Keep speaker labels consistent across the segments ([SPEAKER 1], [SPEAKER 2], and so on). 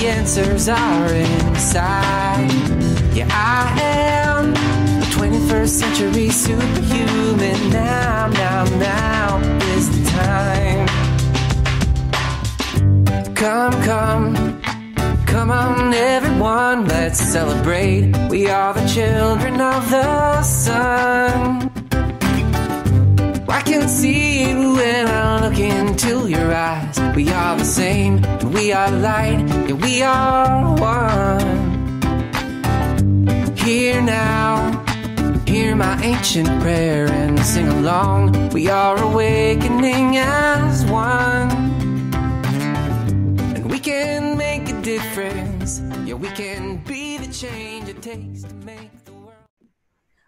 [SPEAKER 1] answers are inside. Yeah, I am a 21st century superhuman. Now is the time. Come on everyone, let's celebrate. We are the children of the sun. I can see you when I look into your eyes. We are the same, we are light, yeah, we are one. Here now, hear my ancient prayer and sing along. We are awakening as one. And we can make a difference. Yeah, we can be the change it takes to make the world.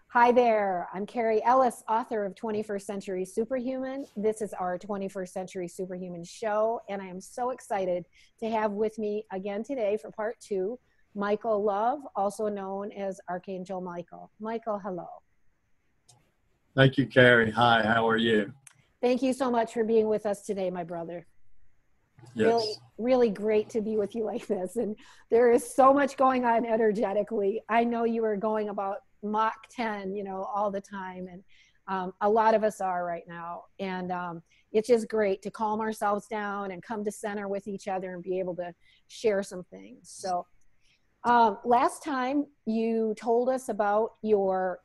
[SPEAKER 2] Hi there, I'm Carrie Ellis, author of 21st Century Superhuman. This is our 21st Century Superhuman show, and I am so excited to have with me again today for part 2, Michael Love, also known as Archangel Michael. Michael, hello.
[SPEAKER 3] Thank you, Carrie. Hi, how are you?
[SPEAKER 2] Thank you so much for being with us today, my brother.
[SPEAKER 3] Yes.
[SPEAKER 2] Really great to be with you like this. And there is so much going on energetically. I know you are going about Mach 10, all the time. And a lot of us are right now. And it's just great to calm ourselves down and come to center with each other and be able to share some things. So last time you told us about your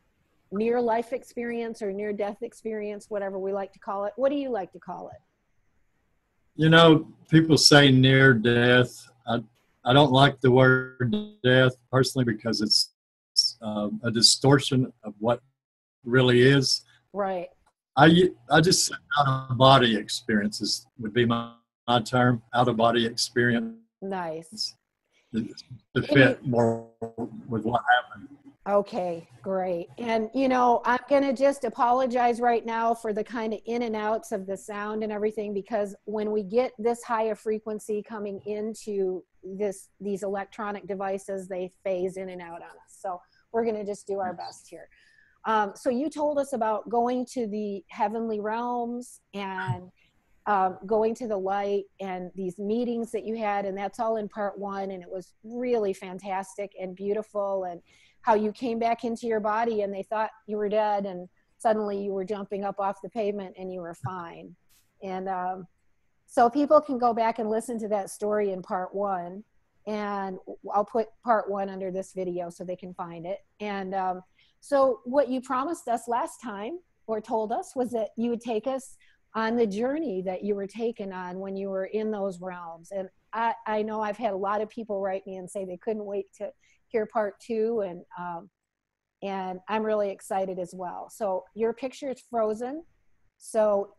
[SPEAKER 2] near life experience or near death experience, whatever we like to call it. What do you like to call it?
[SPEAKER 3] People say near death. I don't like the word death personally because it's a distortion of what really is.
[SPEAKER 2] Right.
[SPEAKER 3] I just say out of body experiences would be my term. Out of body experience.
[SPEAKER 2] Nice.
[SPEAKER 3] To fit more with what happened.
[SPEAKER 2] Okay, great. And, I'm going to just apologize right now for the kind of in and outs of the sound and everything, because when we get this high a frequency coming into these electronic devices, they phase in and out on us. So we're going to just do our best here. So you told us about going to the heavenly realms and going to the light and these meetings that you had, and that's all in part 1. And it was really fantastic and beautiful, and how you came back into your body and they thought you were dead, and suddenly you were jumping up off the pavement and you were fine. And so people can go back and listen to that story in part 1, and I'll put part 1 under this video so they can find it. And so what you promised us last time, or told us, was that you would take us on the journey that you were taken on when you were in those realms. And I know I've had a lot of people write me and say they couldn't wait to hear part 2, and I'm really excited as well. So your picture is frozen. So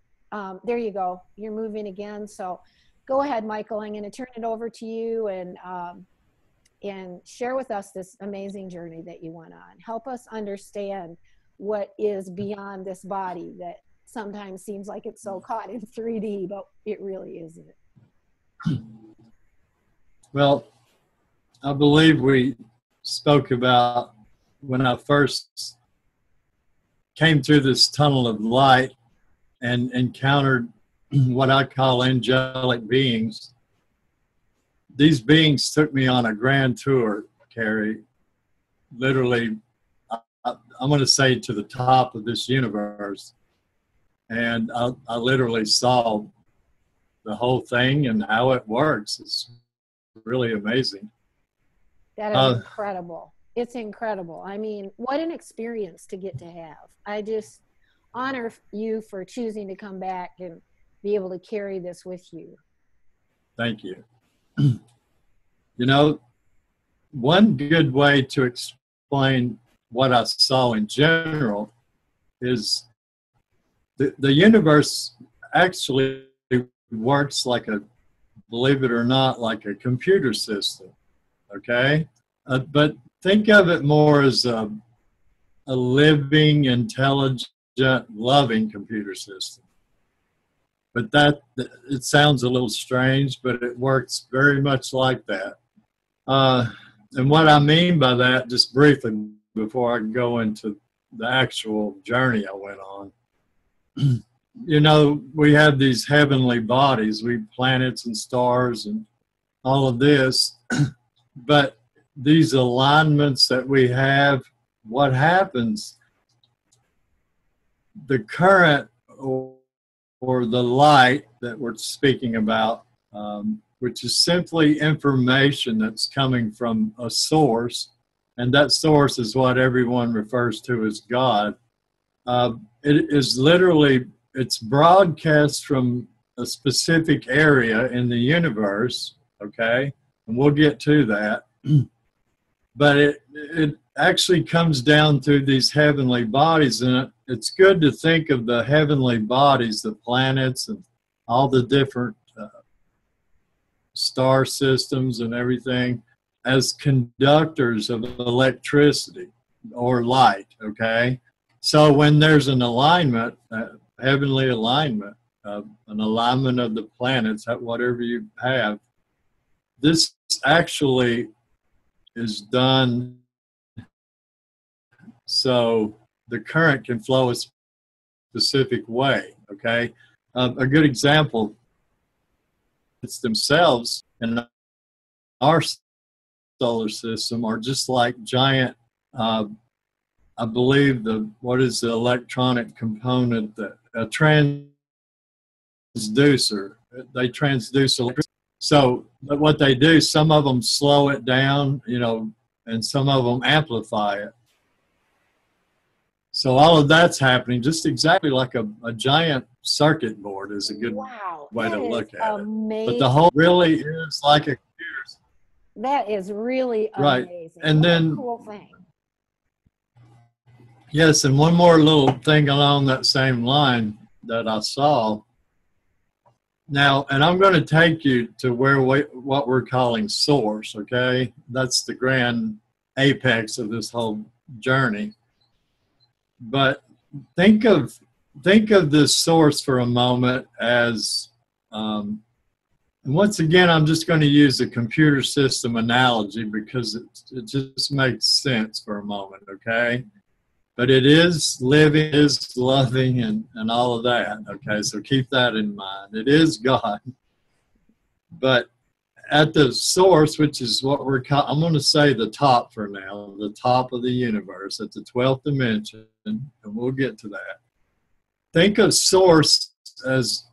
[SPEAKER 2] there you go. You're moving again. So go ahead, Michael. I'm going to turn it over to you and share with us this amazing journey that you went on. Help us understand what is beyond this body that sometimes seems like it's so caught in 3D, but it really isn't.
[SPEAKER 3] Well, I believe we spoke about when I first came through this tunnel of light and encountered what I call angelic beings. These beings took me on a grand tour, Carrie, literally, I'm going to say to the top of this universe. And I literally saw the whole thing and how it works. It's really amazing.
[SPEAKER 2] That is incredible. It's incredible. I mean, what an experience to get to have. I just honor you for choosing to come back and be able to carry this with you.
[SPEAKER 3] Thank you. One good way to explain what I saw in general is the universe actually works like believe it or not, like a computer system, okay? But think of it more as a living, intelligent, loving computer system. But it sounds a little strange, but it works very much like that. And what I mean by that, just briefly, before I go into the actual journey I went on, we have these heavenly bodies, planets and stars, and all of this. But these alignments that we have, what happens, the current or the light that we're speaking about, which is simply information that's coming from a source, and that source is what everyone refers to as God. It is literally, it's broadcast from a specific area in the universe, okay? And we'll get to that. But it actually comes down through these heavenly bodies, and it's good to think of the heavenly bodies, the planets and all the different star systems and everything, as conductors of electricity or light, okay? So when there's an alignment, heavenly alignment, an alignment of the planets, whatever you have, this actually is done so the current can flow a specific way, okay? A good example, it's themselves in our solar system are just like giant, I believe what is the electronic component, that a transducer, they transduce electricity. So what they do, some of them slow it down, you know, and some of them amplify it. So all of that's happening just exactly like a giant circuit board is a good way to look at it. But the whole really is like a computer.
[SPEAKER 2] That is really
[SPEAKER 3] right.
[SPEAKER 2] Amazing.
[SPEAKER 3] And
[SPEAKER 2] what
[SPEAKER 3] then
[SPEAKER 2] a cool thing.
[SPEAKER 3] Yes, and one more little thing along that same line that I saw. Now, and I'm going to take you to where what we're calling source, okay? That's the grand apex of this whole journey. But think of this source for a moment as, and once again, I'm just going to use a computer system analogy because it just makes sense for a moment, okay? But it is living, is loving, and all of that, okay? So keep that in mind. It is God. But at the source, which is what I'm going to say the top for now, the top of the universe, at the 12th dimension, and we'll get to that. Think of source as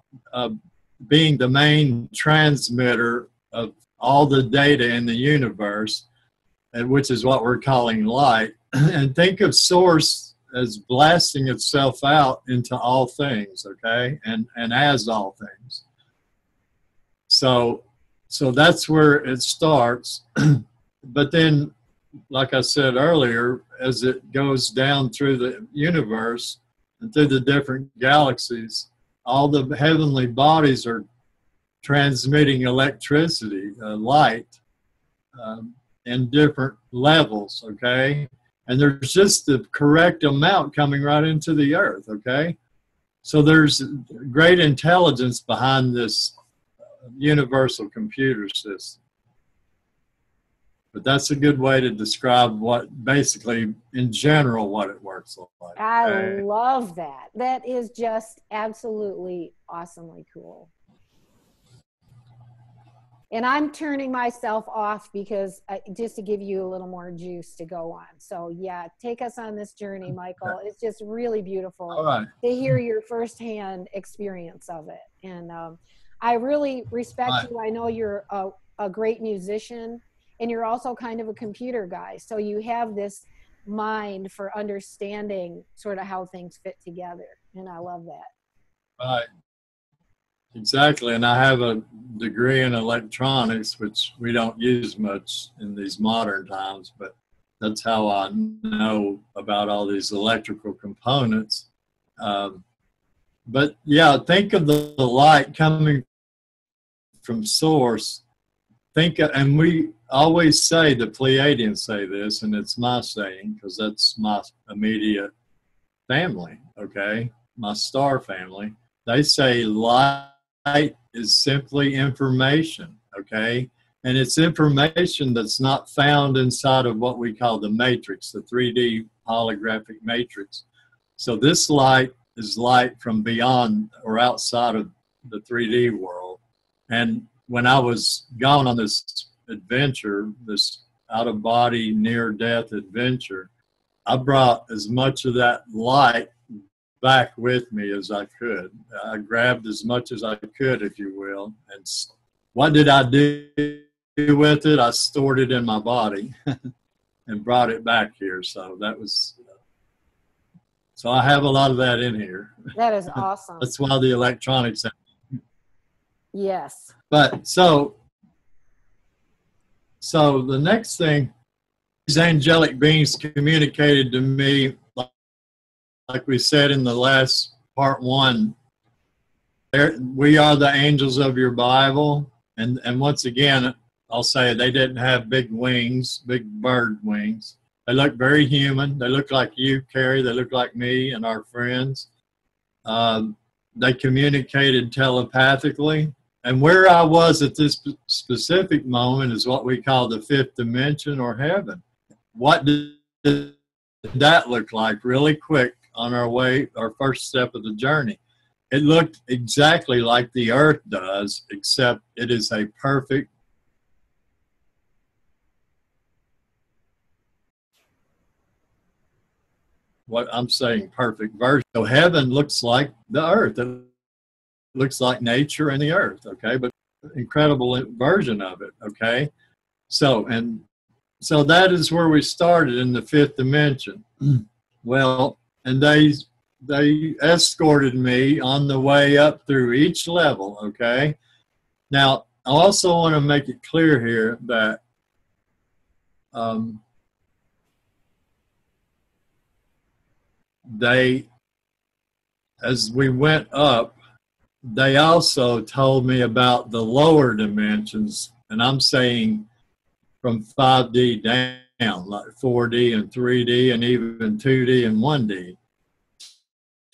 [SPEAKER 3] being the main transmitter of all the data in the universe, and which is what we're calling light. And think of source as blasting itself out into all things, okay? And as all things. So that's where it starts. But then, like I said earlier, as it goes down through the universe and through the different galaxies, all the heavenly bodies are transmitting electricity, light, in different levels, okay? And there's just the correct amount coming right into the earth, okay? So there's great intelligence behind this universal computer system. But that's a good way to describe what basically, in general, what it works like.
[SPEAKER 2] I love that. That is just absolutely awesomely cool. And I'm turning myself off because just to give you a little more juice to go on. So yeah, take us on this journey, Michael. It's just really beautiful to hear your firsthand experience of it. And I really respect you. I know you're a great musician, and you're also kind of a computer guy. So you have this mind for understanding sort of how things fit together. And I love that.
[SPEAKER 3] Right. Exactly, and I have a degree in electronics, which we don't use much in these modern times, but that's how I know about all these electrical components. But yeah, think of the light coming from source. And we always say, the Pleiadians say this, and it's my saying because that's my immediate family, okay? My star family. They say light is simply information, okay? And it's information that's not found inside of what we call the matrix, the 3D holographic matrix. So this light is light from beyond or outside of the 3D world. And when I was gone on this adventure, this out-of-body, near-death adventure, I brought as much of that light back with me as I could. I grabbed as much as I could, if you will. And what did I do with it? I stored it in my body and brought it back here. So that was, so I have a lot of that in here.
[SPEAKER 2] That is awesome.
[SPEAKER 3] That's why the electronics.
[SPEAKER 2] Yes.
[SPEAKER 3] But so the next thing, these angelic beings communicated to me, like we said in the last part one, we are the angels of your Bible. And once again, I'll say they didn't have big wings, big bird wings. They look very human. They look like you, Carrie. They look like me and our friends. They communicated telepathically. And where I was at this specific moment is what we call the fifth dimension or heaven. What did that look like really quick on our way, our first step of the journey? It looked exactly like the earth does, except it is a perfect perfect version. So heaven looks like the earth. It looks like nature and the earth, okay? But incredible version of it, okay? So that is where we started in the fifth dimension. Well, and they escorted me on the way up through each level, okay? Now, I also want to make it clear here that as we went up, they also told me about the lower dimensions, and I'm saying from 5D down, like 4D and 3D and even 2D and 1D.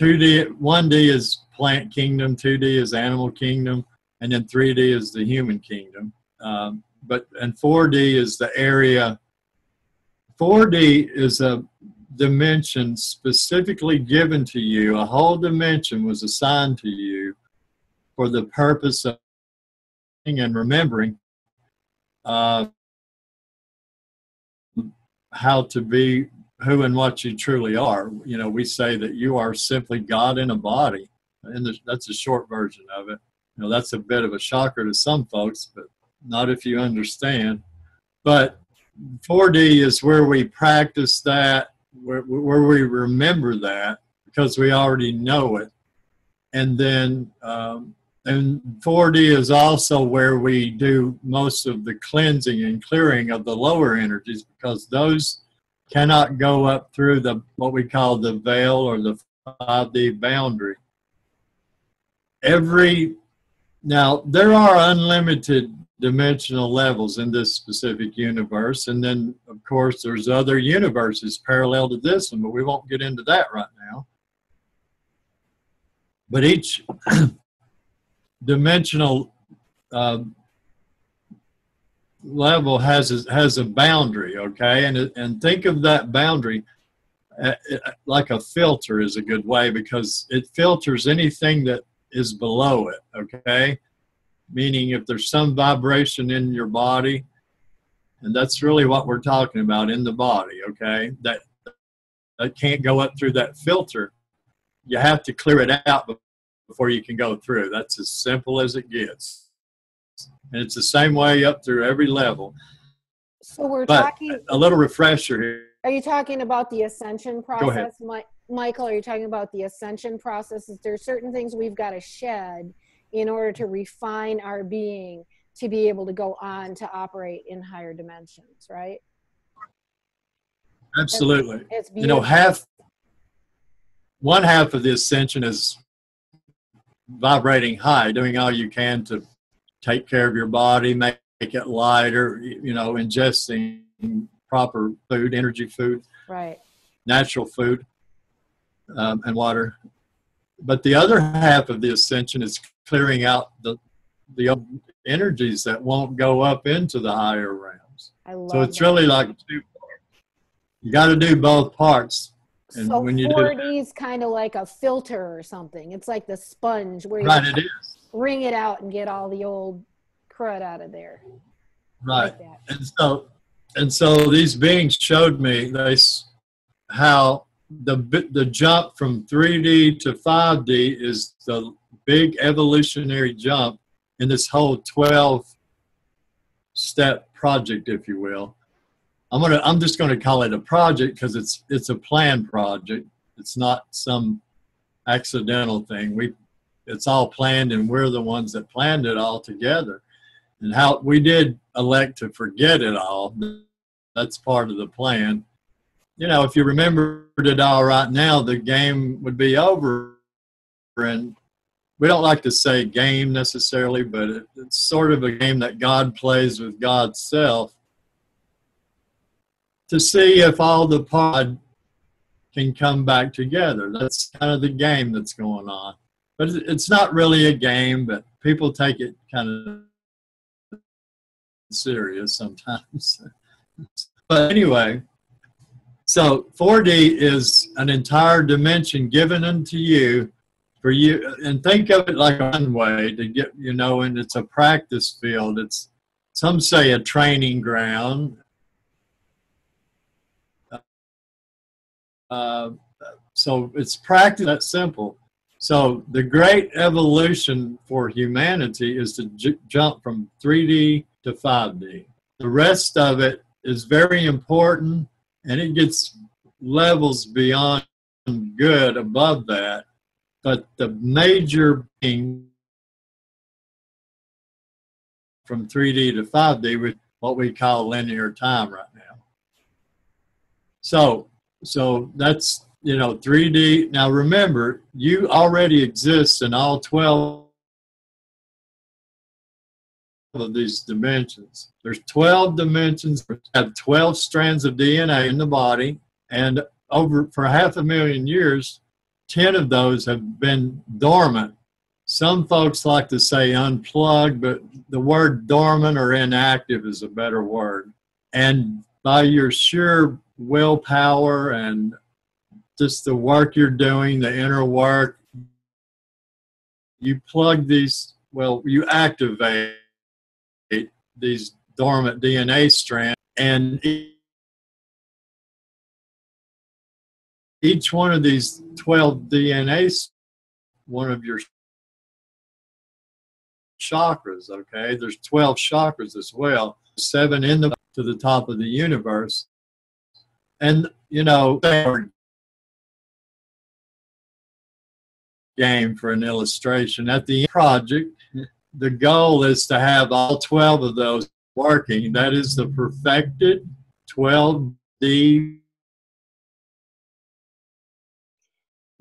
[SPEAKER 3] 1D is plant kingdom, 2D is animal kingdom, and then 3D is the human kingdom. And 4D is the area. 4D is a dimension specifically given to you. A whole dimension was assigned to you for the purpose of and remembering how to be who and what you truly are. You know, we say that you are simply God in a body, and that's a short version of it. You know, that's a bit of a shocker to some folks, but not if you understand. But 4D is where we practice that, where we remember that because we already know it. And then and 4D is also where we do most of the cleansing and clearing of the lower energies, because those cannot go up through what we call the veil or the 5D boundary. Now, there are unlimited dimensional levels in this specific universe, and then, of course, there's other universes parallel to this one, but we won't get into that right now. But each dimensional level has a boundary, okay? And think of that boundary like a filter is a good way, because it filters anything that is below it, okay? Meaning if there's some vibration in your body, and that's really what we're talking about in the body, okay? That can't go up through that filter. You have to clear it out before you can go through. That's as simple as it gets. And it's the same way up through every level.
[SPEAKER 2] So we're
[SPEAKER 3] but
[SPEAKER 2] talking
[SPEAKER 3] a little refresher here.
[SPEAKER 2] Are you talking about the ascension process?
[SPEAKER 3] Go ahead.
[SPEAKER 2] Michael, are you talking about the ascension process? Is there certain things we've got to shed in order to refine our being to be able to go on to operate in higher dimensions, right?
[SPEAKER 3] Absolutely.
[SPEAKER 2] It's
[SPEAKER 3] you know, one half of the ascension is vibrating high, doing all you can to take care of your body, make it lighter, you know, ingesting proper food, energy food,
[SPEAKER 2] right,
[SPEAKER 3] natural food, and water. But the other half of the ascension is clearing out the energies that won't go up into the higher realms. So it's really like two parts. You got to do both parts. And
[SPEAKER 2] so
[SPEAKER 3] when you
[SPEAKER 2] 4D is kind of like a filter or something. It's like the sponge where you
[SPEAKER 3] right, it is.
[SPEAKER 2] wring it out and get all the old crud out of there.
[SPEAKER 3] Right.
[SPEAKER 2] Like that.
[SPEAKER 3] And so these beings showed me how the jump from 3D to 5D is the big evolutionary jump in this whole 12-step project, if you will. I'm just gonna call it a project because it's a planned project. It's not some accidental thing. It's all planned, and we're the ones that planned it all together. And how we did elect to forget it all. That's part of the plan. You know, if you remembered it all right now, the game would be over. And we don't like to say game necessarily, but it's sort of a game that God plays with God's self to see if all the pod can come back together. That's kind of the game that's going on. But it's not really a game, but people take it kind of serious sometimes. But anyway, so 4D is an entire dimension given unto you for you, and think of it like one way to get, you know, and it's a practice field. It's, some say, a training ground. So it's practice, that simple. So the great evolution for humanity is to jump from 3D to 5D. The rest of it is very important, and it gets levels beyond good above that. But the major thing from 3D to 5D is what we call linear time right now. So that's, you know, 3D. Now remember, you already exist in all 12 of these dimensions. There's 12 dimensions, have 12 strands of DNA in the body, and for 500,000 years, 10 of those have been dormant. Some folks like to say unplugged, but the word dormant or inactive is a better word. And by your sheer willpower and just the work you're doing, the inner work, you plug these, well, you activate these dormant DNA strands, and each one of these 12 DNAs, one of your chakras, okay? There's 12 chakras as well, 7 to the top of the universe. And, you know, game for an illustration. At the project, the goal is to have all 12 of those working. That is the perfected 12D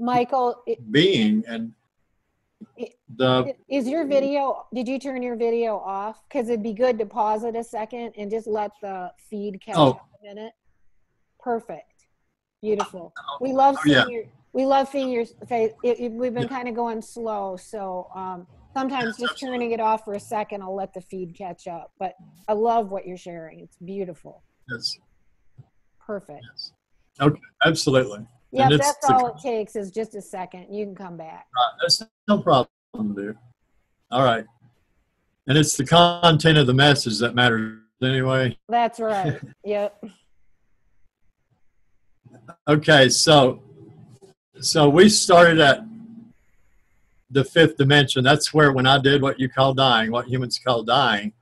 [SPEAKER 2] Michael,
[SPEAKER 3] being. And
[SPEAKER 2] is your video, did you turn your video off? Because it'd be good to pause it a second and just let the feed catch up a minute. Perfect. Beautiful. We love seeing your face. We've been kind of going slow, so sometimes just turning it off for a second, I'll let the feed catch up. But I love what you're sharing. It's beautiful.
[SPEAKER 3] Yes.
[SPEAKER 2] Perfect.
[SPEAKER 3] Yes. Okay, absolutely.
[SPEAKER 2] Yeah, that's all it takes is just a second. You can come back.
[SPEAKER 3] That's no problem, dear. All right. And it's the content of the message that matters anyway.
[SPEAKER 2] That's right. Yep.
[SPEAKER 3] Okay, so we started at the 5th dimension. That's where, when I did what you call dying, what humans call dying,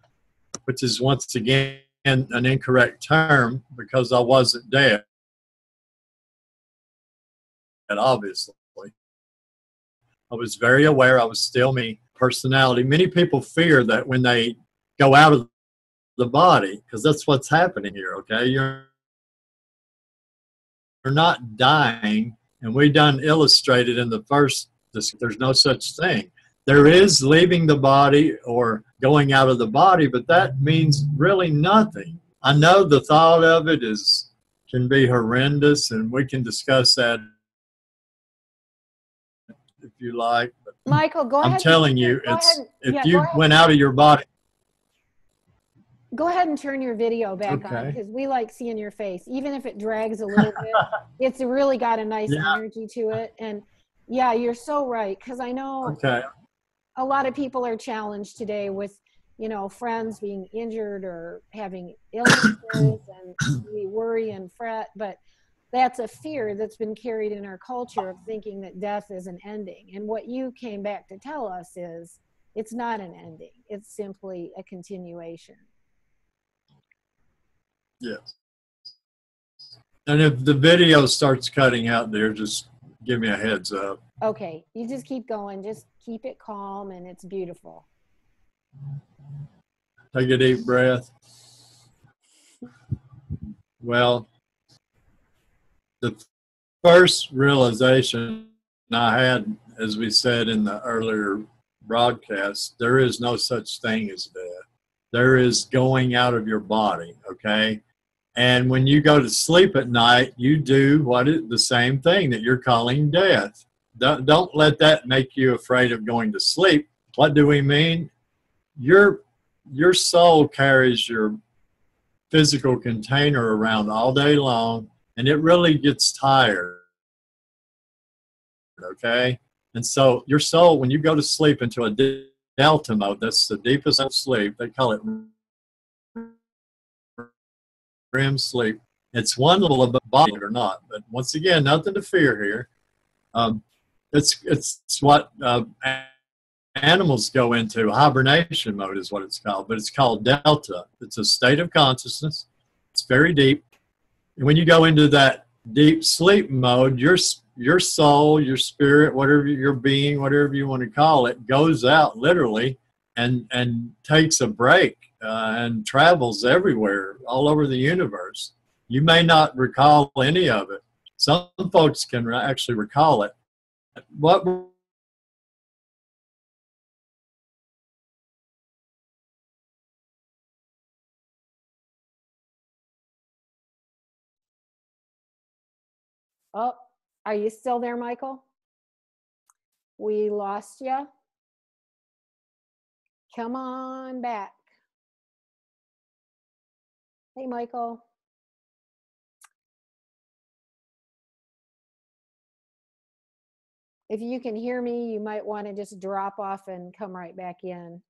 [SPEAKER 3] which is once again an incorrect term because I wasn't dead. And obviously, I was very aware I was still me, personality. Many people fear that when they go out of the body, because that's what's happening here, okay? You're not dying, and we done illustrated in the first, there's no such thing. There is leaving the body or going out of the body, but that means really nothing. I know the thought of it can be horrendous, and we can discuss that if you like. But
[SPEAKER 2] Michael, go ahead.
[SPEAKER 3] I'm telling you, if you went out of your body.
[SPEAKER 2] Go ahead and turn your video back on, because we like seeing your face. Even if it drags a little bit, it's really got a nice energy to it. And yeah, you're so right, because I know a lot of people are challenged today with you know, friends being injured or having illnesses, and we worry and fret, but that's a fear that's been carried in our culture of thinking that death is an ending. And what you came back to tell us is it's not an ending. It's simply a continuation.
[SPEAKER 3] Yes. And if the video starts cutting out there, just give me a heads up.
[SPEAKER 2] Okay, you just keep going. Just keep it calm, and it's beautiful.
[SPEAKER 3] Take a deep breath. Well, the first realization I had, as we said in the earlier broadcast, there is no such thing as death. There is going out of your body, okay? And when you go to sleep at night, you do the same thing that you're calling death. Don't let that make you afraid of going to sleep. What do we mean? Your soul carries your physical container around all day long, and it really gets tired, okay? And so your soul, when you go to sleep into a delta mode, that's the deepest of sleep. They call it REM sleep. It's one little above body or not, but once again, nothing to fear here. It's what animals go into. Hibernation mode is what it's called, but it's called delta. It's a state of consciousness. It's very deep. And when you go into that deep sleep mode, your soul, your spirit, whatever your being, whatever you want to call it, goes out literally and takes a break and travels everywhere, all over the universe. You may not recall any of it. Some folks can actually recall it. What
[SPEAKER 2] Oh, are you still there, Michael? We lost you. Come on back. Hey, Michael. If you can hear me, you might want to just drop off and come right back in.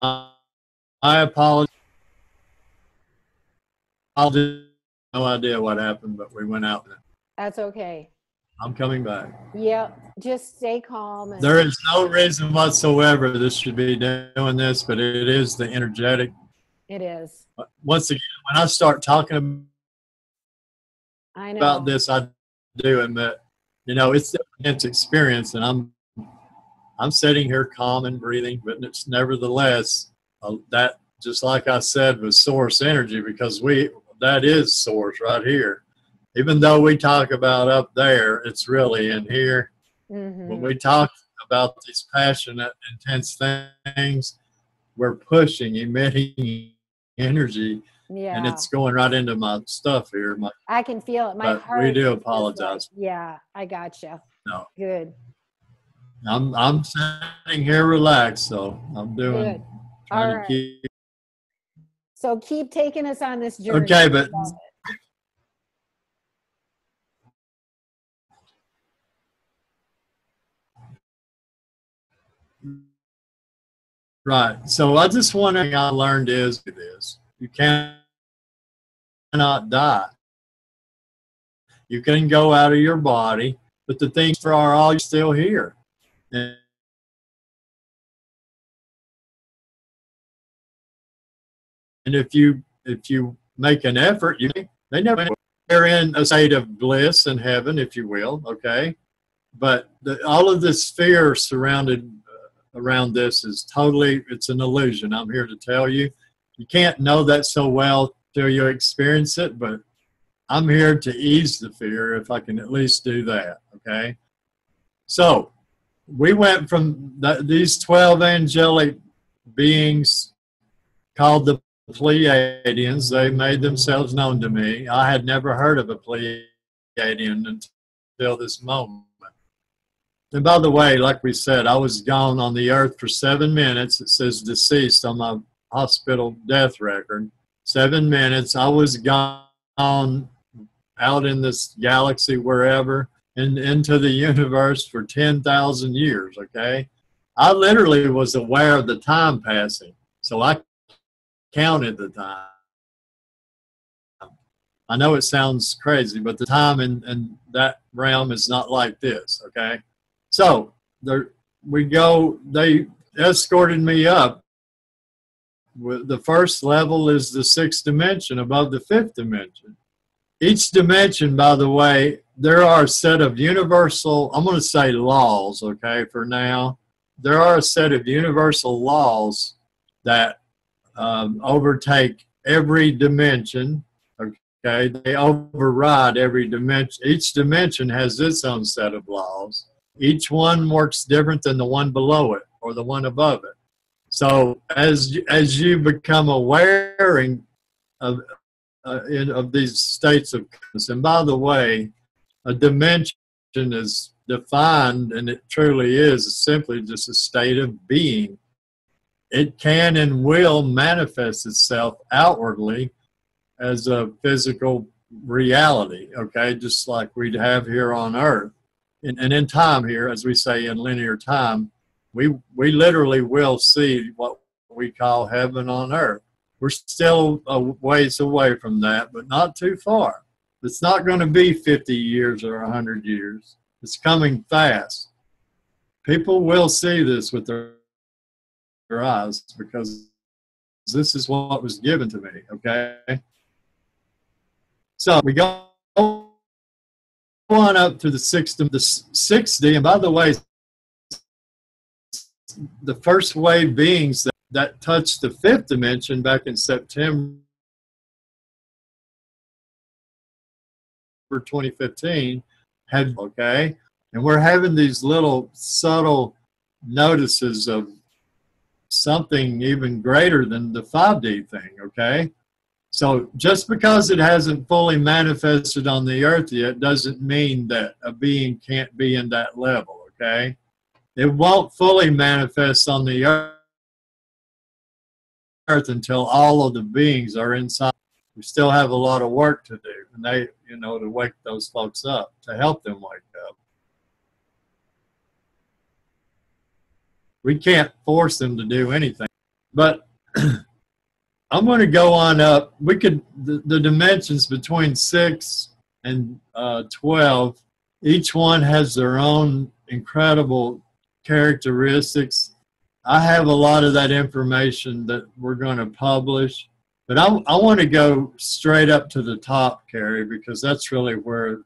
[SPEAKER 3] I apologize. I have no idea what happened, but we went out.
[SPEAKER 2] That's okay.
[SPEAKER 3] I'm coming back.
[SPEAKER 2] Yep, just stay calm. And
[SPEAKER 3] there is no reason whatsoever this should be doing this, but it is the energetic.
[SPEAKER 2] It is.
[SPEAKER 3] Once again, when I start talking about this, I do admit, it's an intense experience, and I'm sitting here calm and breathing, but it's nevertheless that, just like I said, was source energy, because that is source right here. Even though we talk about up there, it's really in here. Mm-hmm. When we talk about these passionate, intense things, we're pushing, emitting energy, and it's going right into my stuff here.
[SPEAKER 2] I can feel it. My heart.
[SPEAKER 3] We do apologize.
[SPEAKER 2] Yeah, I gotcha.
[SPEAKER 3] No.
[SPEAKER 2] Good.
[SPEAKER 3] I'm sitting here relaxed, so I'm doing.
[SPEAKER 2] Good. All right. So keep taking us on this journey.
[SPEAKER 3] Okay, but. Right. So I just one thing I learned is you cannot die. You can go out of your body, but the things are all still here. And if you make an effort, they never they're in a state of bliss and heaven, if you will. Okay, but all of this fear surrounded around this is it's an illusion. I'm here to tell you. You can't know that so well till you experience it, but I'm here to ease the fear if I can at least do that, okay? So we went from these 12 angelic beings called the Pleiadians. They made themselves known to me. I had never heard of a Pleiadian until this moment. And by the way, like we said, I was gone on the earth for 7 minutes. It says deceased on my hospital death record. 7 minutes. I was gone out in this galaxy, wherever, and into the universe for 10,000 years, okay? I literally was aware of the time passing, so I counted the time. I know it sounds crazy, but the time in that realm is not like this, okay? So there we go. They escorted me up. The first level is the 6th dimension, above the 5th dimension. Each dimension, by the way, there are a set of universal, I'm going to say laws, okay, for now. There are a set of universal laws that overtake every dimension, okay? They override every dimension. Each dimension has its own set of laws. Each one works different than the one below it or the one above it. So as you become aware of these states of consciousness, and by the way, a dimension is defined, and it truly is simply just a state of being. It can and will manifest itself outwardly as a physical reality, okay, just like we'd have here on Earth. And in time here, as we say in linear time, we literally will see what we call heaven on earth. We're still a ways away from that, but not too far. It's not going to be 50 years or 100 years. It's coming fast. People will see this with their eyes, because this is what was given to me, okay? So we go on up to the 6D, and by the way, the first wave beings that touched the 5th dimension back in September 2015 had, okay, and we're having these little subtle notices of something even greater than the 5D thing, okay? So just because it hasn't fully manifested on the earth yet doesn't mean that a being can't be in that level, okay? It won't fully manifest on the earth until all of the beings are inside. We still have a lot of work to do, and they, you know, to wake those folks up, to help them wake up. We can't force them to do anything. But I'm going to go on up. We could, the dimensions between 6 and 12, each one has their own incredible characteristics. I have a lot of that information that we're going to publish, but I want to go straight up to the top, Carrie, because that's really where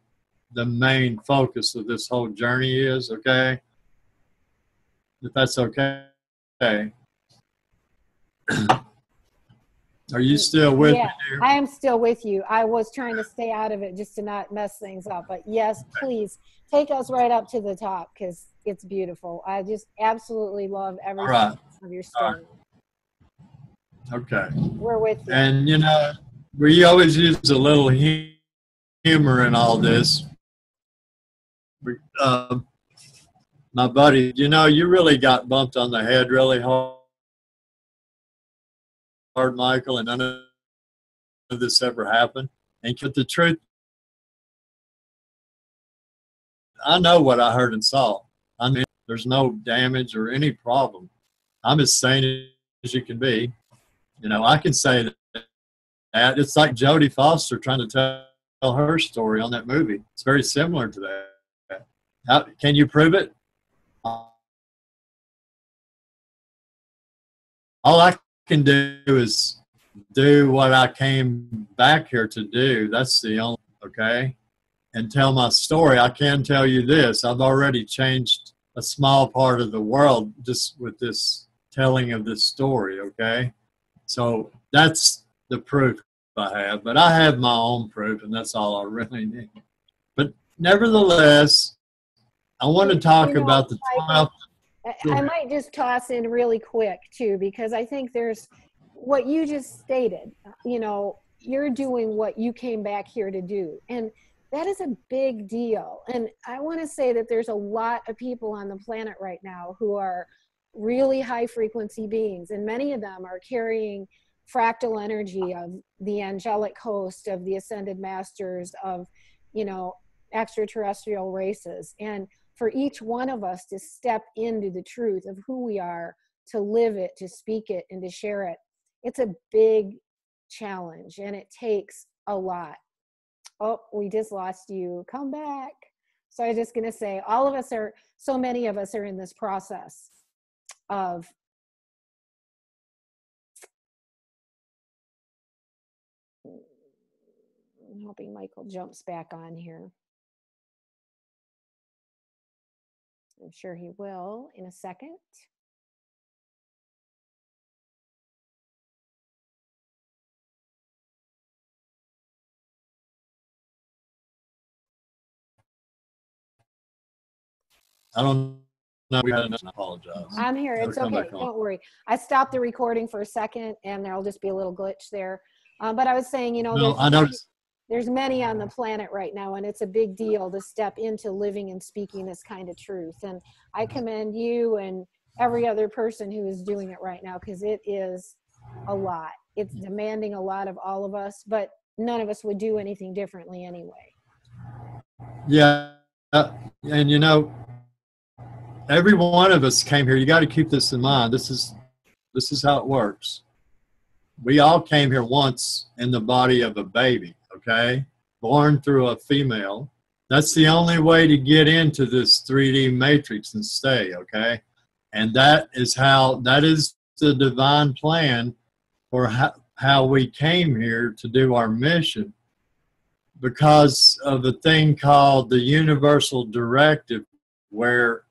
[SPEAKER 3] the main focus of this whole journey is, okay? If that's okay. Are you still with me here?
[SPEAKER 2] I am still with you. I was trying to stay out of it just to not mess things up. But yes, please take us right up to the top, because it's beautiful. I just absolutely love every part of your story.
[SPEAKER 3] Okay.
[SPEAKER 2] We're with you.
[SPEAKER 3] And, you know, we always use a little humor in all this. My buddy, you know, you really got bumped on the head really hard, Michael, and none of this ever happened. And the truth, I know what I heard and saw. I mean, there's no damage or any problem. I'm as sane as you can be. You know, I can say that. It's like Jodie Foster trying to tell her story on that movie. It's very similar to that. How, can you prove it? All I can do is do what I came back here to do. That's the only, okay? And tell my story. I can tell you this. I've already changed a small part of the world just with this telling of this story, okay? So that's the proof I have. But I have my own proof, and that's all I really need. But nevertheless, I want to talk about the 12th.
[SPEAKER 2] I might just toss in really quick, too, because I think there's what you just stated. You know, you're doing what you came back here to do. And that is a big deal. And I want to say that there's a lot of people on the planet right now who are really high frequency beings, and many of them are carrying fractal energy of the angelic host, of the ascended masters, of, you know, extraterrestrial races. And for each one of us to step into the truth of who we are, to live it, to speak it, and to share it, it's a big challenge, and it takes a lot. Oh, we just lost you. Come back. So I was just going to say, all of us are, so many of us are in this process of I'm hoping Michael jumps back on here. I'm sure he will in a second.
[SPEAKER 3] I don't know. We had enough. I apologize.
[SPEAKER 2] I'm here. It's okay. Don't worry. I stopped the recording for a second, and there'll just be a little glitch there. But I was saying, you know,
[SPEAKER 3] no,
[SPEAKER 2] there's many on the planet right now, and it's a big deal to step into living and speaking this kind of truth. And I commend you and every other person who is doing it right now, because it is a lot. It's demanding a lot of all of us, but none of us would do anything differently anyway.
[SPEAKER 3] Yeah. And, you know, every one of us came here. You got to keep this in mind. This is how it works. We all came here once in the body of a baby, okay? Born through a female. That's the only way to get into this 3D matrix and stay, okay? And that is the divine plan for how we came here to do our mission, because of a thing called the universal directive, where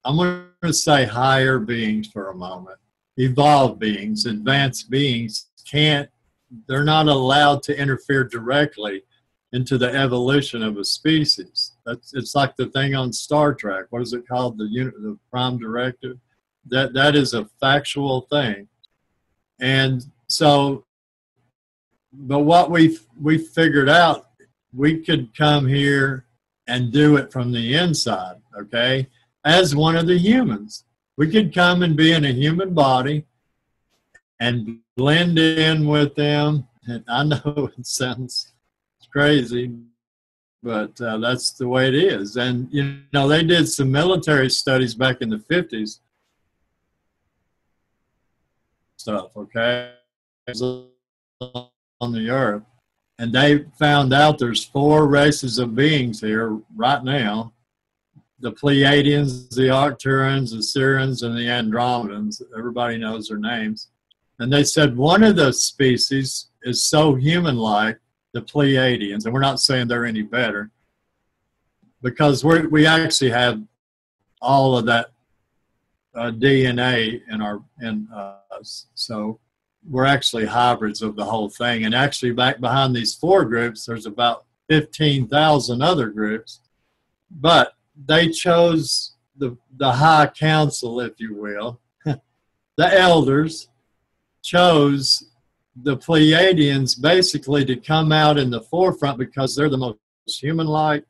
[SPEAKER 3] I'm going to say higher beings for a moment. Evolved beings, advanced beings they're not allowed to interfere directly into the evolution of a species. It's like the thing on Star Trek. What is it called? The Prime Directive? That is a factual thing. And so, but what we figured out, we could come here and do it from the inside, okay? As one of the humans. We could come and be in a human body and blend in with them. And I know it sounds crazy, but that's the way it is. And, you know, they did some military studies back in the 50s. Stuff, okay? On the earth. And they found out there's 4 races of beings here right now. The Pleiadians, the Arcturians, the Sirians, and the Andromedans. Everybody knows their names. And they said one of the species is so human-like, the Pleiadians, and we're not saying they're any better, because we actually have all of that DNA in us. So we're actually hybrids of the whole thing. And actually back behind these 4 groups, there's about 15,000 other groups. But they chose the high council, if you will. The elders chose the Pleiadians basically to come out in the forefront because they're the most human-like.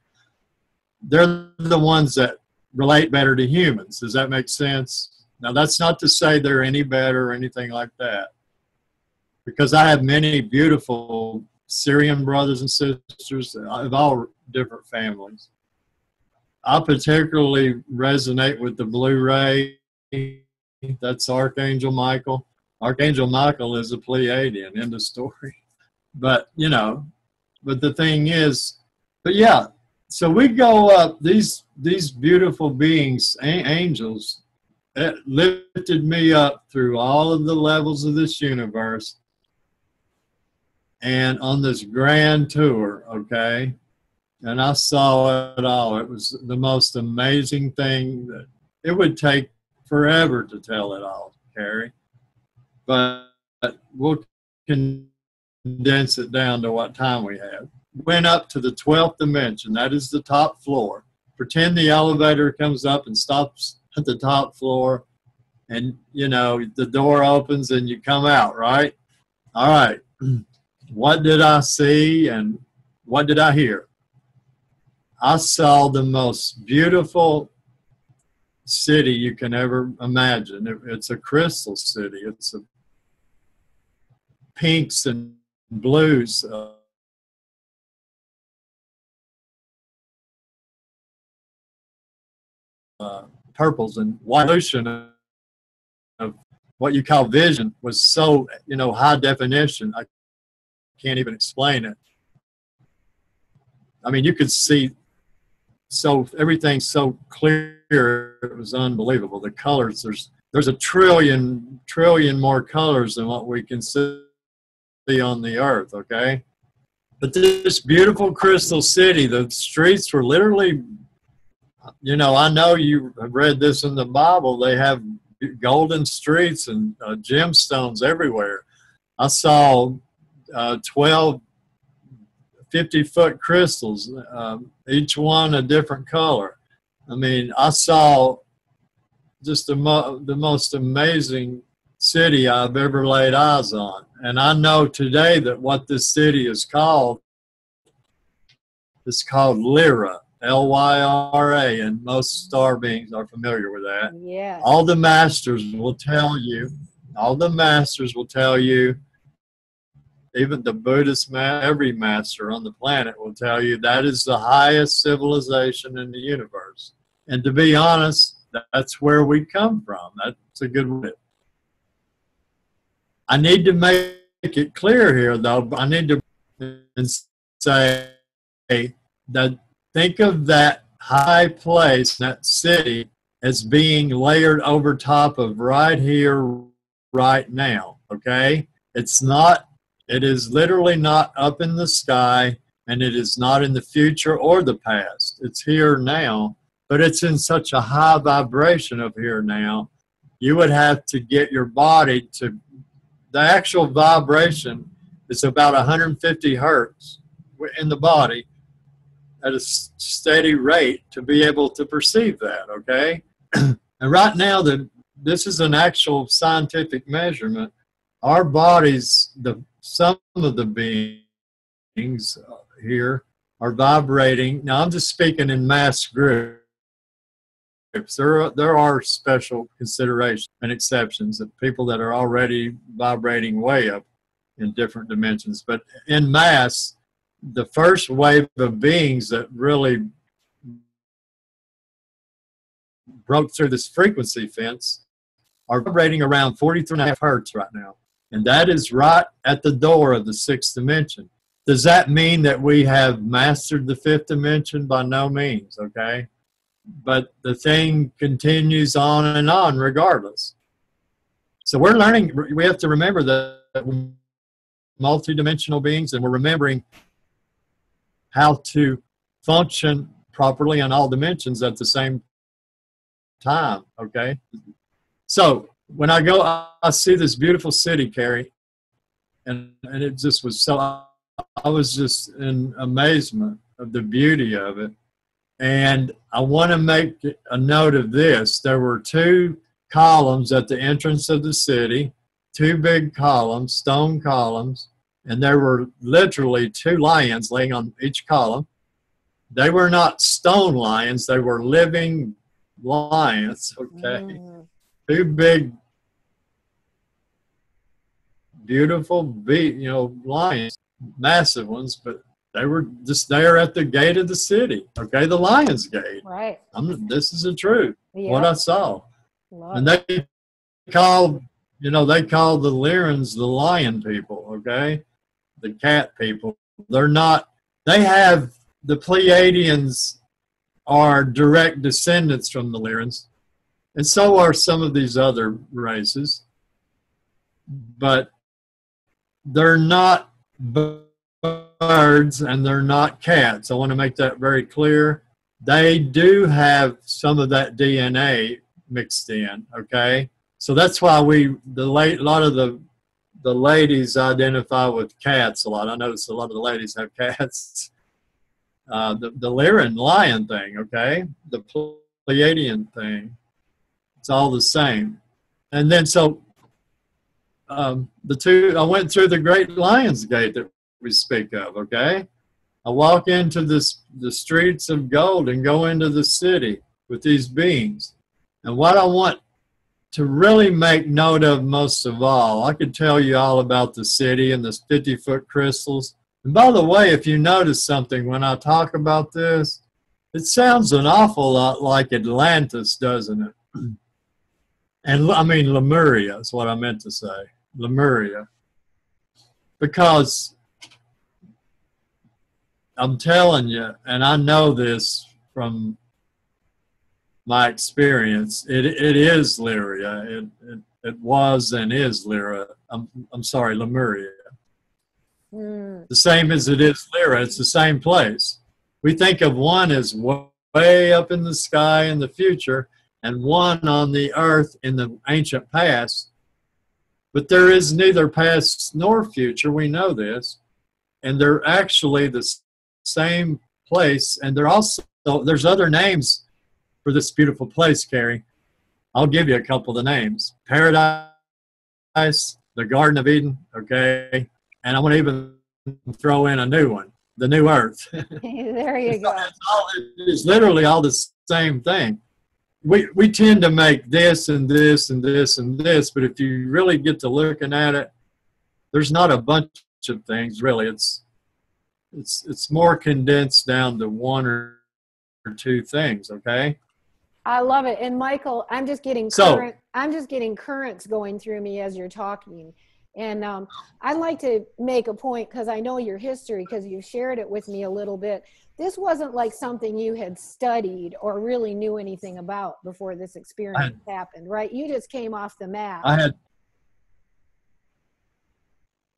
[SPEAKER 3] They're the ones that relate better to humans. Does that make sense? Now, that's not to say they're any better or anything like that, because I have many beautiful Syrian brothers and sisters of all different families. I particularly resonate with the blue ray. That's Archangel Michael. Archangel Michael is a Pleiadian, end of story. But, you know, but the thing is, but yeah, so we go up, these beautiful beings, angels, lifted me up through all of the levels of this universe and on this grand tour, okay? And I saw it all. It was the most amazing thing. That it would take forever to tell it all, Carrie. But we'll condense it down to what time we have. Went up to the 12th dimension. That is the top floor. Pretend the elevator comes up and stops at the top floor. And, you know, the door opens and you come out, right? All right. What did I see and what did I hear? I saw the most beautiful city you can ever imagine. It's a crystal city. It's a pinks and blues. Purples and white. Illusion of what you call vision was so, high definition. I can't even explain it. I mean, you could see everything's so clear. It was unbelievable. The colors, there's a trillion more colors than what we can see on the earth. Okay, but this beautiful crystal city, the streets were literally, I know you have read this in the Bible. They have golden streets and gemstones everywhere. I saw 12 50-foot crystals, each one a different color. I mean, I saw just the most amazing city I've ever laid eyes on. And I know today that what this city is called Lyra, Lyra, and most star beings are familiar with that.
[SPEAKER 2] Yeah.
[SPEAKER 3] All the masters will tell you, even the Buddhist every master on the planet will tell you that is the highest civilization in the universe. And to be honest, that's where we come from. That's a good word. I need to make it clear here, though. I need to say that think of that high place, that city, as being layered over top of right here, right now, okay? It is literally not up in the sky, and it is not in the future or the past. It's here now, but it's in such a high vibration of here now. You would have to get your body to, the actual vibration is about 150 hertz in the body at a steady rate to be able to perceive that, okay? And right now, this is an actual scientific measurement. Our bodies, some of the beings here are vibrating. Now, I'm just speaking in mass groups. There are special considerations and exceptions of people that are already vibrating way up in different dimensions. But in mass, the first wave of beings that really broke through this frequency fence are vibrating around 43.5 hertz right now. And that is right at the door of the sixth dimension. Does that mean that we have mastered the fifth dimension? By no means, okay? But the thing continues on and on regardless. So we're learning, we have to remember that we're multidimensional beings, and we're remembering how to function properly in all dimensions at the same time, okay? So when I go, I see this beautiful city, Carrie, and it just was so, I was just in amazement of the beauty of it. And I want to make a note of this. There were 2 columns at the entrance of the city, 2 big columns, stone columns, and there were literally 2 lions laying on each column. They were not stone lions, they were living lions, okay? 2 big, beautiful, lions, massive ones, but they were just there at the gate of the city, okay? The Lion's Gate.
[SPEAKER 2] Right.
[SPEAKER 3] This is the truth, what I saw. And
[SPEAKER 2] it.
[SPEAKER 3] they called, they called the Lyrans the lion people, okay? The cat people. They're not, they have, the Pleiadians are direct descendants from the Lyrans, and so are some of these other races, but they're not birds and they're not cats. I want to make that very clear. They do have some of that DNA mixed in, okay? So that's why a lot of the ladies identify with cats a lot. I notice a lot of the ladies have cats. The Lyran lion thing, okay? The Pleiadian thing. It's all the same. And then I went through the Great Lion's Gate that we speak of, okay? I walk into the streets of gold and go into the city with these beings. And what I want to really make note of most of all, I could tell you all about the city and the 50-foot crystals. And by the way, if you notice something when I talk about this, it sounds an awful lot like Atlantis, doesn't it? And I mean Lemuria is what I meant to say, Lemuria. Because I'm telling you, and I know this from my experience, it is Lyria. It was and is Lyra. I'm sorry, Lemuria. The same as it is Lyra. It's the same place. We think of one as way up in the sky in the future and one on the earth in the ancient past. But there is neither past nor future. We know this. And they're actually the same place. And they're also, there's other names for this beautiful place, Carrie. I'll give you a couple of the names. Paradise, the Garden of Eden, okay? And I'm going to even throw in a new one, the New Earth.
[SPEAKER 2] There you go.
[SPEAKER 3] It's literally all the same thing. We tend to make this and this and this and this, but if you really get to looking at it, there's not a bunch of things, really. It's more condensed down to one or two things, okay?
[SPEAKER 2] I love it. And Michael, I'm just getting currents going through me as you're talking. And I'd like to make a point, because I know your history, because you shared it with me a little bit. This wasn't like something you had studied or really knew anything about before this experience happened, right? You just came off the map.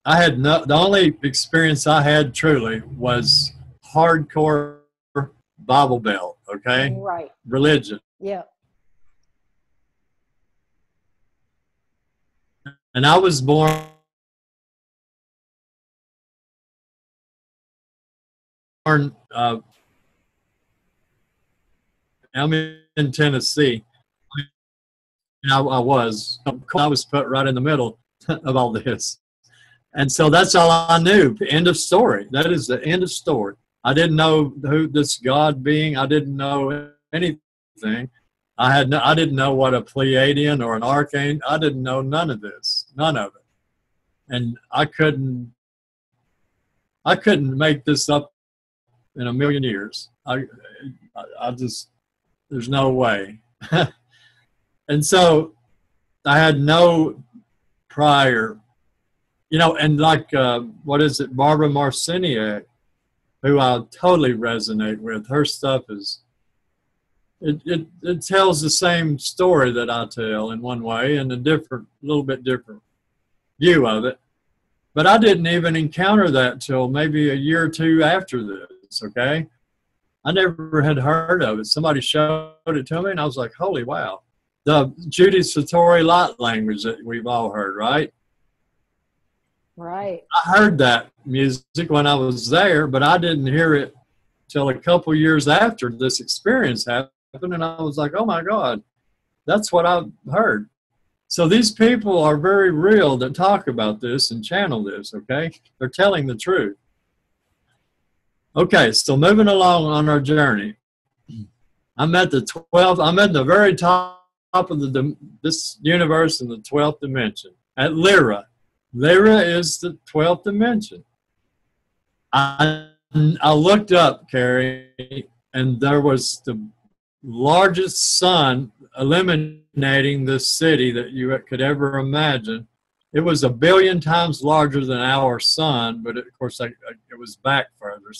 [SPEAKER 3] The only experience I had truly was hardcore Bible Belt, okay?
[SPEAKER 2] Right.
[SPEAKER 3] Religion.
[SPEAKER 2] Yeah.
[SPEAKER 3] And I was born I'm in Tennessee. And I was put right in the middle of all this. And so that's all I knew. End of story. That is the end of story. I didn't know who this God being. I didn't know anything. I didn't know what a Pleiadian or an Archangel. I didn't know none of this. None of it. And I couldn't make this up in a million years. I just, there's no way. And so I had no prior, and like, what is it, Barbara Marciniak, who I totally resonate with. Her stuff is, it tells the same story that I tell in one way, and little bit different view of it. But I didn't even encounter that till maybe a year or two after this, okay? I never had heard of it. Somebody showed it to me, and I was like, holy wow. The Judy Satori light language that we've all heard, right?
[SPEAKER 2] Right.
[SPEAKER 3] I heard that music when I was there, but I didn't hear it till a couple years after this experience happened, and I was like, oh my God, that's what I've heard. So these people are very real that talk about this and channel this, okay? They're telling the truth. Okay, so moving along on our journey. I'm at the very top of this universe in the 12th dimension, at Lyra. Lyra is the 12th dimension. I looked up, Carrie, and there was the largest sun illuminating this city that you could ever imagine. It was 1 billion times larger than our sun, but of course it was back further.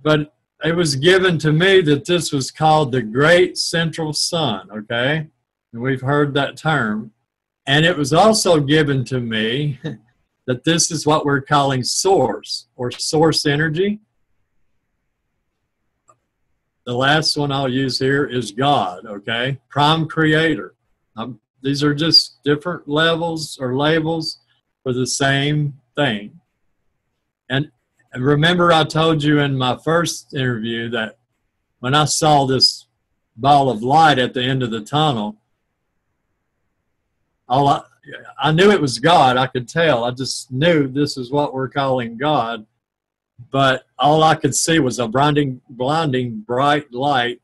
[SPEAKER 3] But it was given to me that this was called the Great Central Sun, okay? And we've heard that term. And it was also given to me that this is what we're calling source, or source energy. The last one I'll use here is God, okay? Prime creator. These are just different levels or labels for the same thing. And remember I told you in my first interview that when I saw this ball of light at the end of the tunnel, I knew it was God. I could tell. I just knew this is what we're calling God. But all I could see was a blinding bright light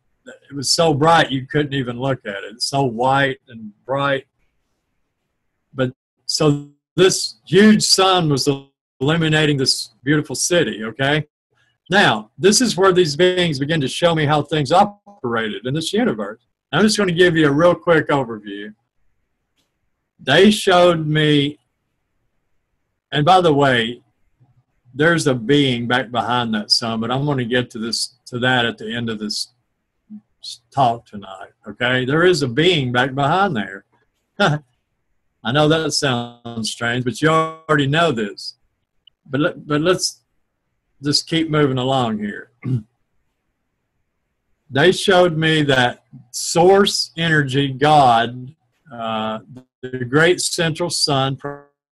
[SPEAKER 3] it was so bright you couldn't even look at it. It's so white and bright. But so this huge sun was illuminating this beautiful city, okay? Now, this is where these beings begin to show me how things operated in this universe. I'm just going to give you a real quick overview. They showed me, and by the way, there's a being back behind that sun, but I'm going to get to that at the end of this talk tonight, okay? There is a being back behind there. I know that sounds strange, but you already know this. But let's just keep moving along here. They showed me that source energy, God, the great central sun,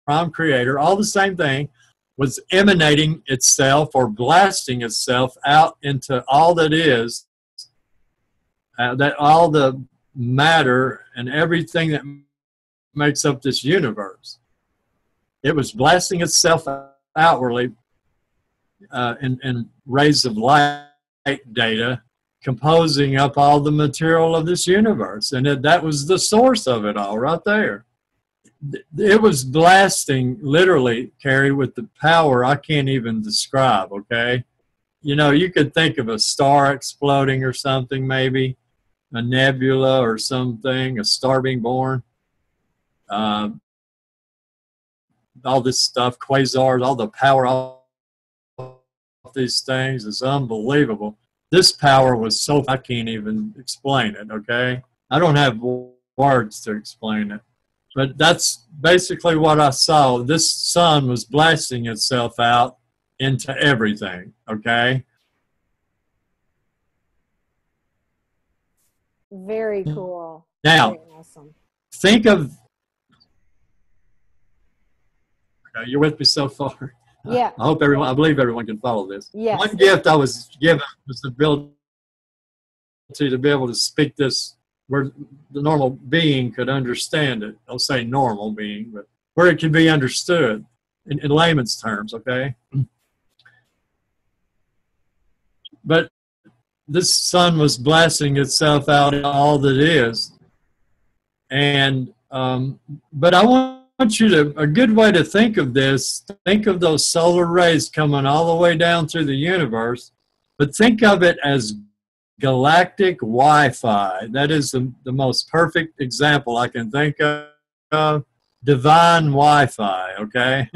[SPEAKER 3] prime creator, all the same thing, was emanating itself or blasting itself out into all that is, that all the matter and everything that makes up this universe. It was blasting itself outwardly in rays of light data, composing up all the material of this universe. And that was the source of it all right there. It was blasting, literally, Carrie, with the power I can't even describe, okay? You know, you could think of a star exploding or something, maybe, a nebula or something, a star being born. All this stuff, quasars, all the power of these things is unbelievable. This power was so, I can't even explain it, okay? I don't have words to explain it. But that's basically what I saw. This sun was blasting itself out into everything, okay?
[SPEAKER 2] Very cool.
[SPEAKER 3] Now,
[SPEAKER 2] very awesome.
[SPEAKER 3] Think of, okay, you're with me so far.
[SPEAKER 2] Yeah.
[SPEAKER 3] I believe everyone can follow this.
[SPEAKER 2] Yes.
[SPEAKER 3] One gift I was given was the ability to be able to speak this where the normal being could understand it. I'll say normal being, but where it can be understood in layman's terms, okay? But this sun was blasting itself out in all that is. And, but I want you to, a good way to think of this, think of those solar rays coming all the way down through the universe, but think of it as galactic Wi-Fi. That is the most perfect example I can think of. Divine Wi-Fi, okay?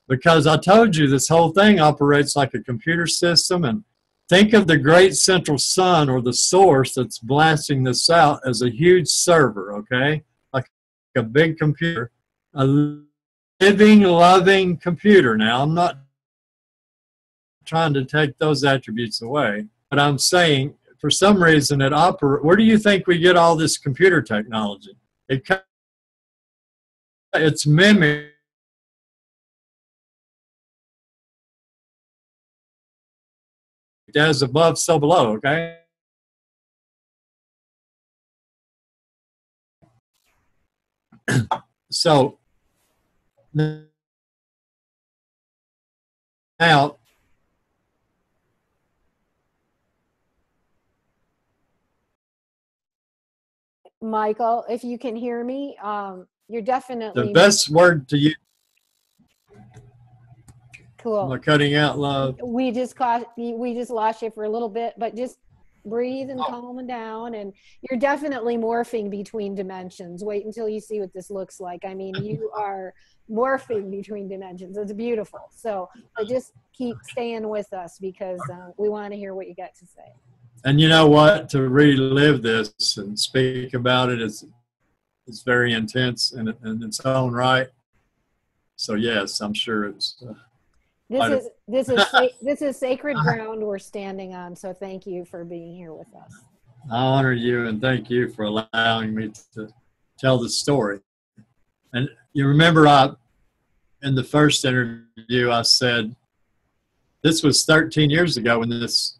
[SPEAKER 3] Because I told you this whole thing operates like a computer system, and think of the great central sun or the source that's blasting this out as a huge server, okay? Like a big computer, a living, loving computer. Now, I'm not trying to take those attributes away, but I'm saying for some reason it operates. Where do you think we get all this computer technology? It's mimicked as above, so below, okay? So now,
[SPEAKER 2] Michael, if you can hear me, you're definitely
[SPEAKER 3] the best word to use.
[SPEAKER 2] cool.
[SPEAKER 3] Am I cutting out, love?
[SPEAKER 2] We just lost you for a little bit, but just breathe and calm down. And you're definitely morphing between dimensions. Wait until you see what this looks like. I mean, you are morphing between dimensions. It's beautiful. So just keep staying with us because we want to hear what you got to say.
[SPEAKER 3] And you know what? To relive this and speak about it is very intense in its own right. So yes, I'm sure it's.
[SPEAKER 2] This is sacred ground we're standing on. So thank you for being here with us.
[SPEAKER 3] I honor you and thank you for allowing me to tell the story. And you remember, in the first interview, I said this was 13 years ago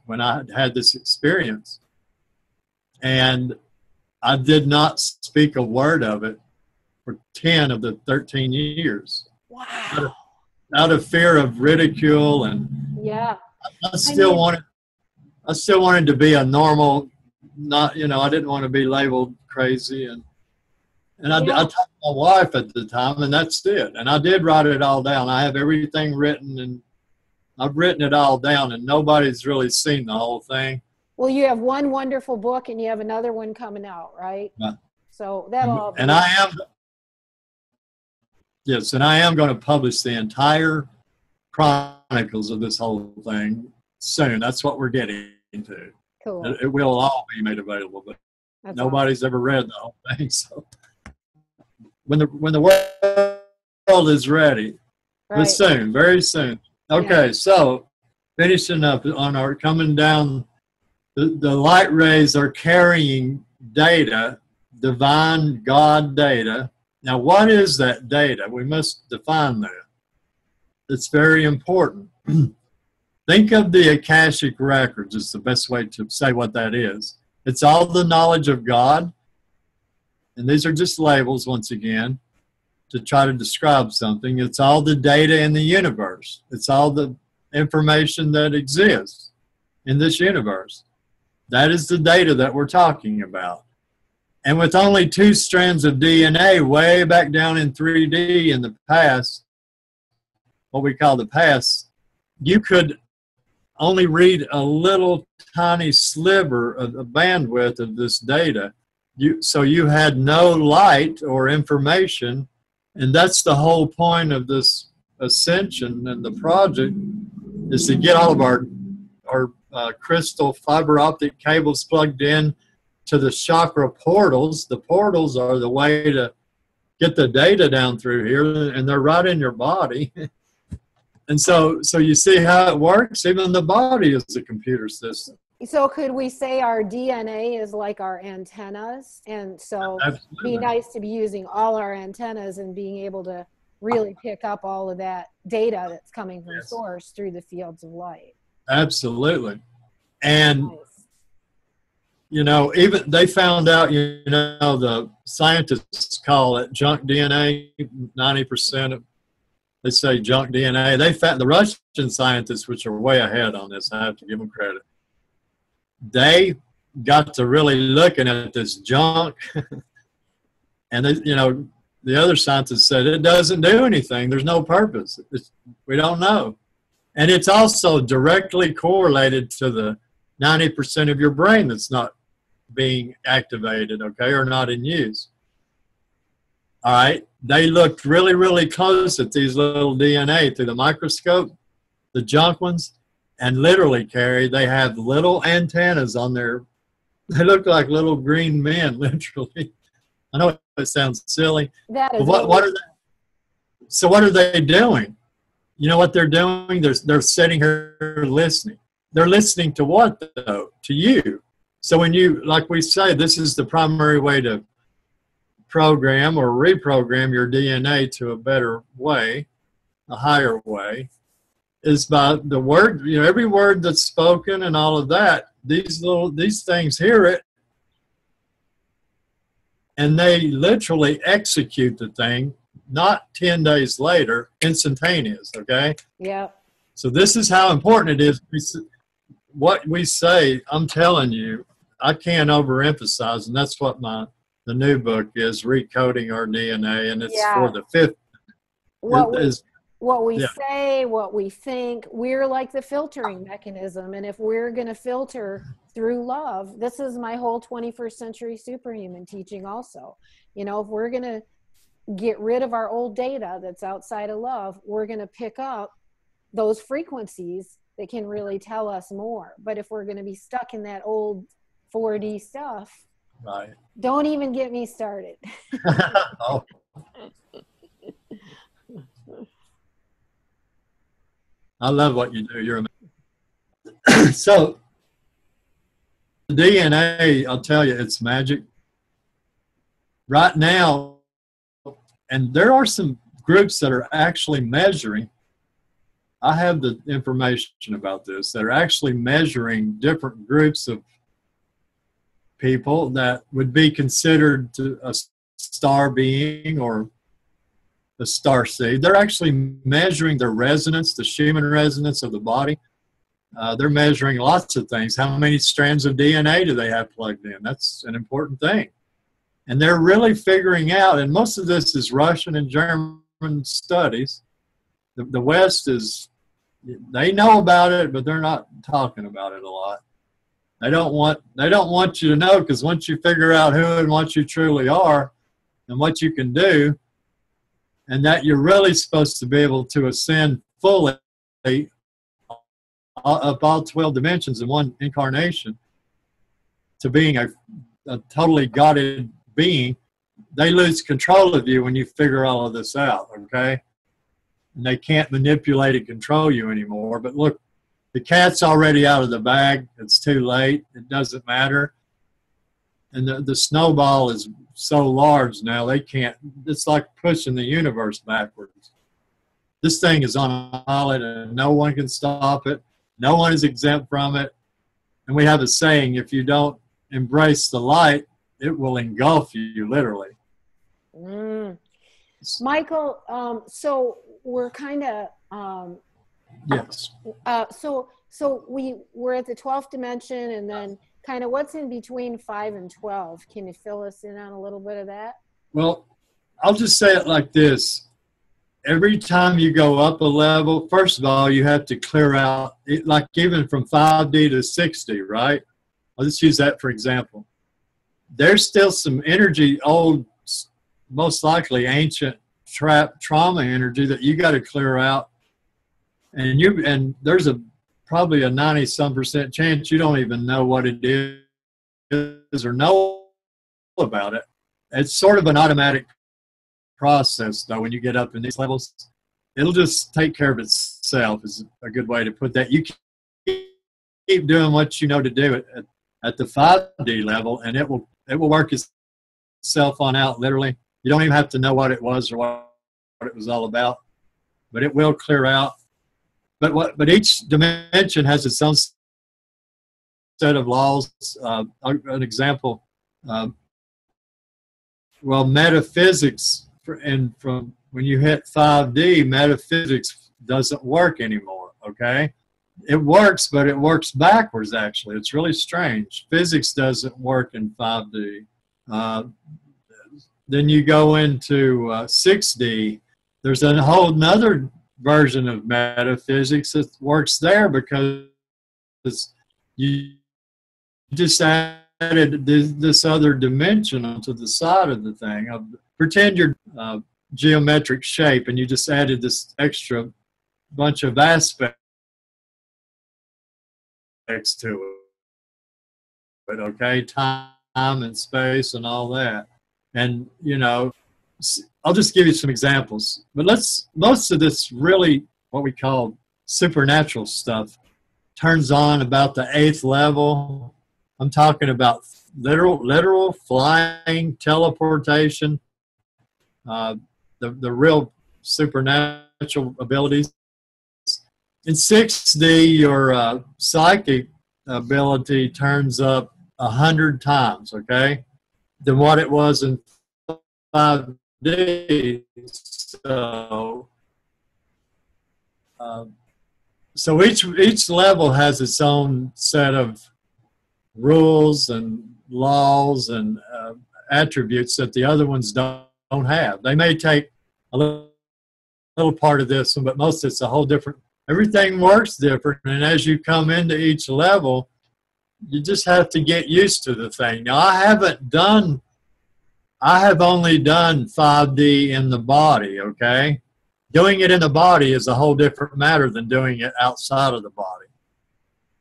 [SPEAKER 3] when I had this experience, and I did not speak a word of it for 10 of the 13 years.
[SPEAKER 2] Wow.
[SPEAKER 3] Out of fear of ridicule, and
[SPEAKER 2] yeah,
[SPEAKER 3] I still wanted to be a normal not, you know, I didn't want to be labeled crazy. And I
[SPEAKER 2] Yeah.
[SPEAKER 3] told my wife at the time, and that's it. And I did write it all down. I have everything written, and I've written it all down, and nobody's really seen the whole thing.
[SPEAKER 2] Well, you have one wonderful book and you have another one coming out, right?
[SPEAKER 3] Yeah.
[SPEAKER 2] So that'll all be.
[SPEAKER 3] And I am, yes, and I am going to publish the entire chronicles of this whole thing soon. That's what we're getting to.
[SPEAKER 2] Cool.
[SPEAKER 3] It will all be made available, but
[SPEAKER 2] That's
[SPEAKER 3] nobody's ever read the whole thing. So when the world is ready,
[SPEAKER 2] right.
[SPEAKER 3] but soon, very soon. Okay, so finishing up on our coming down, the light rays are carrying data, divine God data. Now, what is that data? We must define that. It's very important. Think of the Akashic records is the best way to say what that is. It's all the knowledge of God, and these are just labels once again to try to describe something. It's all the data in the universe. It's all the information that exists in this universe. That is the data that we're talking about. And with only 2 strands of DNA way back down in 3D in the past, what we call the past, you could only read a little tiny sliver of the bandwidth of this data. So you had no light or information, and that's the whole point of this ascension and the project, is to get all of our crystal fiber optic cables plugged in to the chakra portals. The portals are the way to get the data down through here, and they're right in your body. And so you see how it works? Even the body is a computer system.
[SPEAKER 2] So could we say our DNA is like our antennas? And so it'd be nice to be using all our antennas and being able to really pick up all of that data that's coming from source through the fields of light.
[SPEAKER 3] Absolutely. And, you know, even they found out, you know, the scientists call it junk DNA, 90% of, they say junk DNA. They found, the Russian scientists, which are way ahead on this, I have to give them credit, they got to really looking at this junk. And, they, you know, the other scientists said it doesn't do anything. There's no purpose. We don't know. And it's also directly correlated to the 90% of your brain that's not being activated, okay, or not in use. All right. They looked really, really close at these little DNA through the microscope, the junk ones, and literally, Carrie, they have little antennas on their, they look like little green men, literally. I know it sounds silly.
[SPEAKER 2] That is
[SPEAKER 3] but what are they, so what are they doing? You know what they're doing? They're sitting here listening. They're listening to what, though? To you. So when you, like we say, this is the primary way to program or reprogram your DNA to a better way, a higher way, is by the word, you know, every word that's spoken and all of that, these things hear it, and they literally execute the thing, not 10 days later, instantaneous, okay?
[SPEAKER 2] Yeah.
[SPEAKER 3] So this is how important it is. What we say, I'm telling you, I can't overemphasize, and that's what the new book is, Recoding Our DNA, and it's for the 5th.
[SPEAKER 2] What we say, what we think, we're like the filtering mechanism. And if we're going to filter through love, this is my whole 21st century superhuman teaching also. You know, if we're going to get rid of our old data that's outside of love, we're going to pick up those frequencies that can really tell us more. But if we're going to be stuck in that old 4D stuff,
[SPEAKER 3] right,
[SPEAKER 2] don't even get me started.
[SPEAKER 3] Oh. I love what you do. You're amazing. So the DNA, I'll tell you, it's magic. Right now, and there are some groups that are actually measuring. I have the information about this, that are actually measuring different groups of people that would be considered a star being or a star seed. They're actually measuring the resonance, the Schumann resonance of the body, They're measuring lots of things. How many strands of DNA do they have plugged in? That's an important thing. And they're really figuring out, and most of this is Russian and German studies. The West is, they know about it, but they're not talking about it a lot. They don't want you to know, because once you figure out who and what you truly are and what you can do, and that you're really supposed to be able to ascend fully up all 12 dimensions in one incarnation to being a totally guided being, they lose control of you when you figure all of this out, okay? And they can't manipulate and control you anymore. But look, the cat's already out of the bag. It's too late. It doesn't matter. And the snowball is so large now, they can't, it's like pushing the universe backwards. This thing is on a pilot and no one can stop it. No one is exempt from it. And we have a saying, if you don't embrace the light, it will engulf you, literally.
[SPEAKER 2] Michael, so we're kind of,
[SPEAKER 3] yes.
[SPEAKER 2] So we're at the 12th dimension, and then kind of what's in between 5 and 12? Can you fill us in on a little bit of that?
[SPEAKER 3] Well, I'll just say it like this. Every time you go up a level, first of all, you have to clear out, like even from 5D to 6D, right? I'll just use that for example. There's still some energy, old, most likely ancient trauma energy that you got to clear out. And there's probably a 90-some% chance you don't even know what it is or know about it. It's sort of an automatic process, though, when you get up in these levels. It'll just take care of itself, is a good way to put that. You keep doing what you know to do at the 5D level, and it will work itself on out, literally. You don't even have to know what it was or what it was all about, but it will clear out. But each dimension has its own set of laws. An example, well, metaphysics, and from when you hit 5D, metaphysics doesn't work anymore, okay? It works, but it works backwards, actually. It's really strange. Physics doesn't work in 5D. Then you go into 6D. There's a whole nother version of metaphysics that works there, because you just added this other dimension onto the side of the thing. Pretend you're geometric shape, and you just added this extra bunch of aspects to it, okay? Time and space and all that. And, you know, I'll just give you some examples. But most of this really, what we call supernatural stuff, turns on about the 8th level. I'm talking about literal flying, teleportation, the real supernatural abilities. In 6D, your psychic ability turns up 100 times, okay, than what it was in 5D. So each level has its own set of rules and laws and attributes that the other ones don't have. They may take a little part of this one, but most it's a whole different. Everything works different, and as you come into each level, you just have to get used to the thing. Now, I have only done 5D in the body, okay? Doing it in the body is a whole different matter than doing it outside of the body.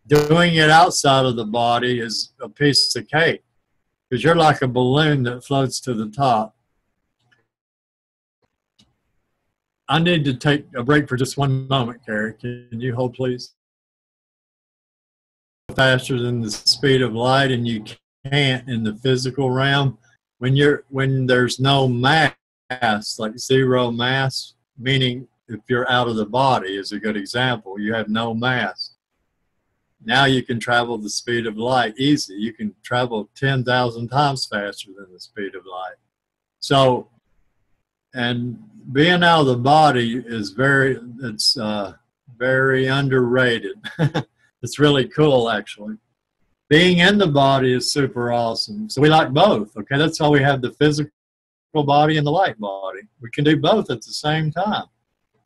[SPEAKER 3] Doing it outside of the body is a piece of cake, because you're like a balloon that floats to the top. I need to take a break for just one moment, Carrie. Can you hold, please? Faster than the speed of light, and you can't in the physical realm. When there's no mass, like zero mass, meaning if you're out of the body is a good example. You have no mass. Now you can travel the speed of light easy. You can travel 10,000 times faster than the speed of light. So, and being out of the body is very underrated. It's really cool, actually. Being in the body is super awesome. So we like both, okay? That's why we have the physical body and the light body. We can do both at the same time.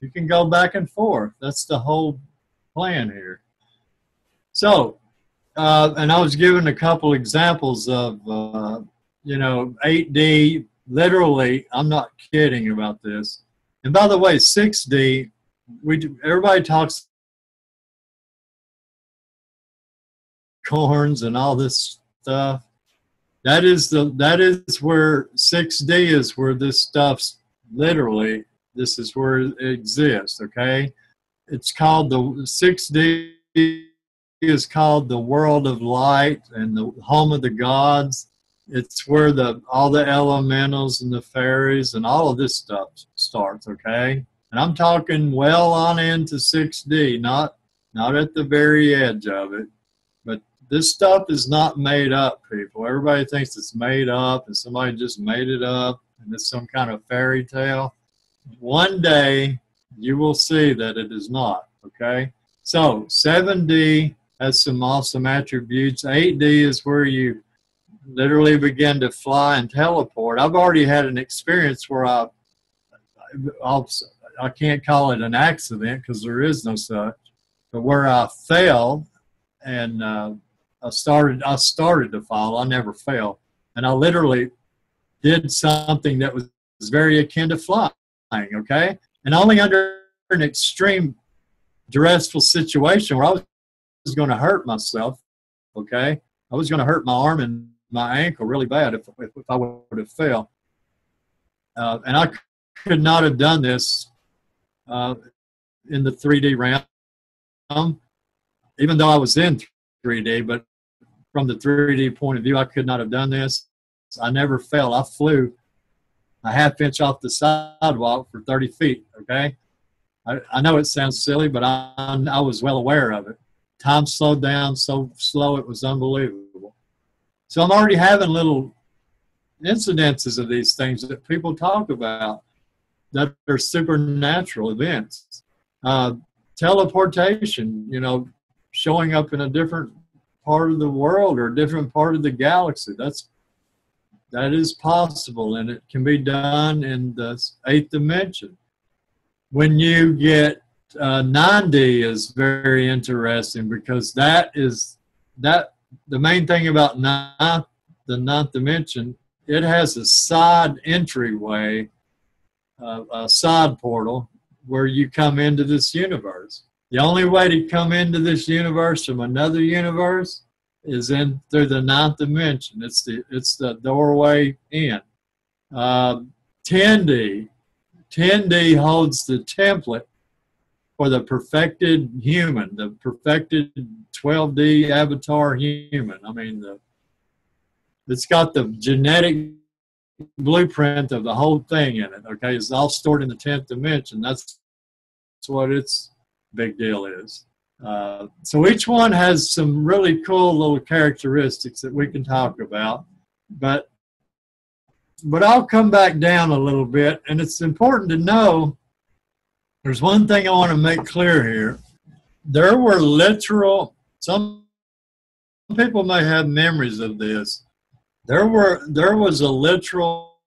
[SPEAKER 3] You can go back and forth. That's the whole plan here. So, and I was given a couple examples of, 8D, literally, I'm not kidding about this. And by the way, 6D, everybody talks corns and all this stuff. That is where 6D is, where this stuff's literally, this is where it exists, okay? It's called the 6D is called the world of light and the home of the gods. It's where all the elementals and the fairies and all of this stuff starts, okay? And I'm talking well on into 6D, not at the very edge of it. But this stuff is not made up, people. Everybody thinks it's made up and somebody just made it up and it's some kind of fairy tale. One day you will see that it is not, okay? So 7D has some awesome attributes. 8D is where you literally begin to fly and teleport. I've already had an experience where I can't call it an accident because there is no such, but where I fell and I started to fall. I never fell, and I literally did something that was very akin to flying. Okay, and only under an extreme stressful situation where I was going to hurt myself. Okay, I was going to hurt my arm and my ankle really bad if I would have fell. And I could not have done this in the 3D realm, even though I was in 3D, but from the 3D point of view, I could not have done this. I never fell. I flew a half inch off the sidewalk for 30 feet, okay? I know it sounds silly, but I was well aware of it. Time slowed down so slow it was unbelievable. So I'm already having little incidences of these things that people talk about that are supernatural events. Teleportation, showing up in a different part of the world or a different part of the galaxy. That is possible, and it can be done in the 8th dimension. When you get 9D is very interesting because the main thing about the 9th dimension, it has a side entryway, a side portal where you come into this universe. The only way to come into this universe from another universe is in through the 9th dimension. It's the doorway in. 10D holds the template for the perfected human, the perfected 12D avatar human. I mean, it's got the genetic blueprint of the whole thing in it, okay? It's all stored in the 10th dimension. That's what its big deal is. So each one has some really cool little characteristics that we can talk about, but I'll come back down a little bit, and it's important to know there's one thing I want to make clear here. There were some people may have memories of this. There was a literal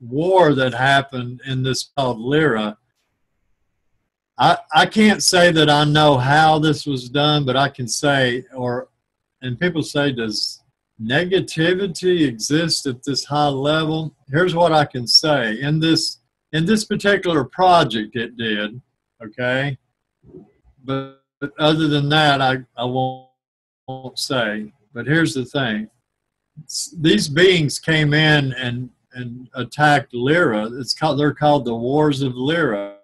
[SPEAKER 3] war that happened in this called Lyra. I can't say that I know how this was done, but I can say, and people say, does negativity exist at this high level? Here's what I can say. In this particular project it did, okay? But other than that, I won't say. But here's the thing. These beings came in and attacked Lyra. They're called the Wars of Lyra.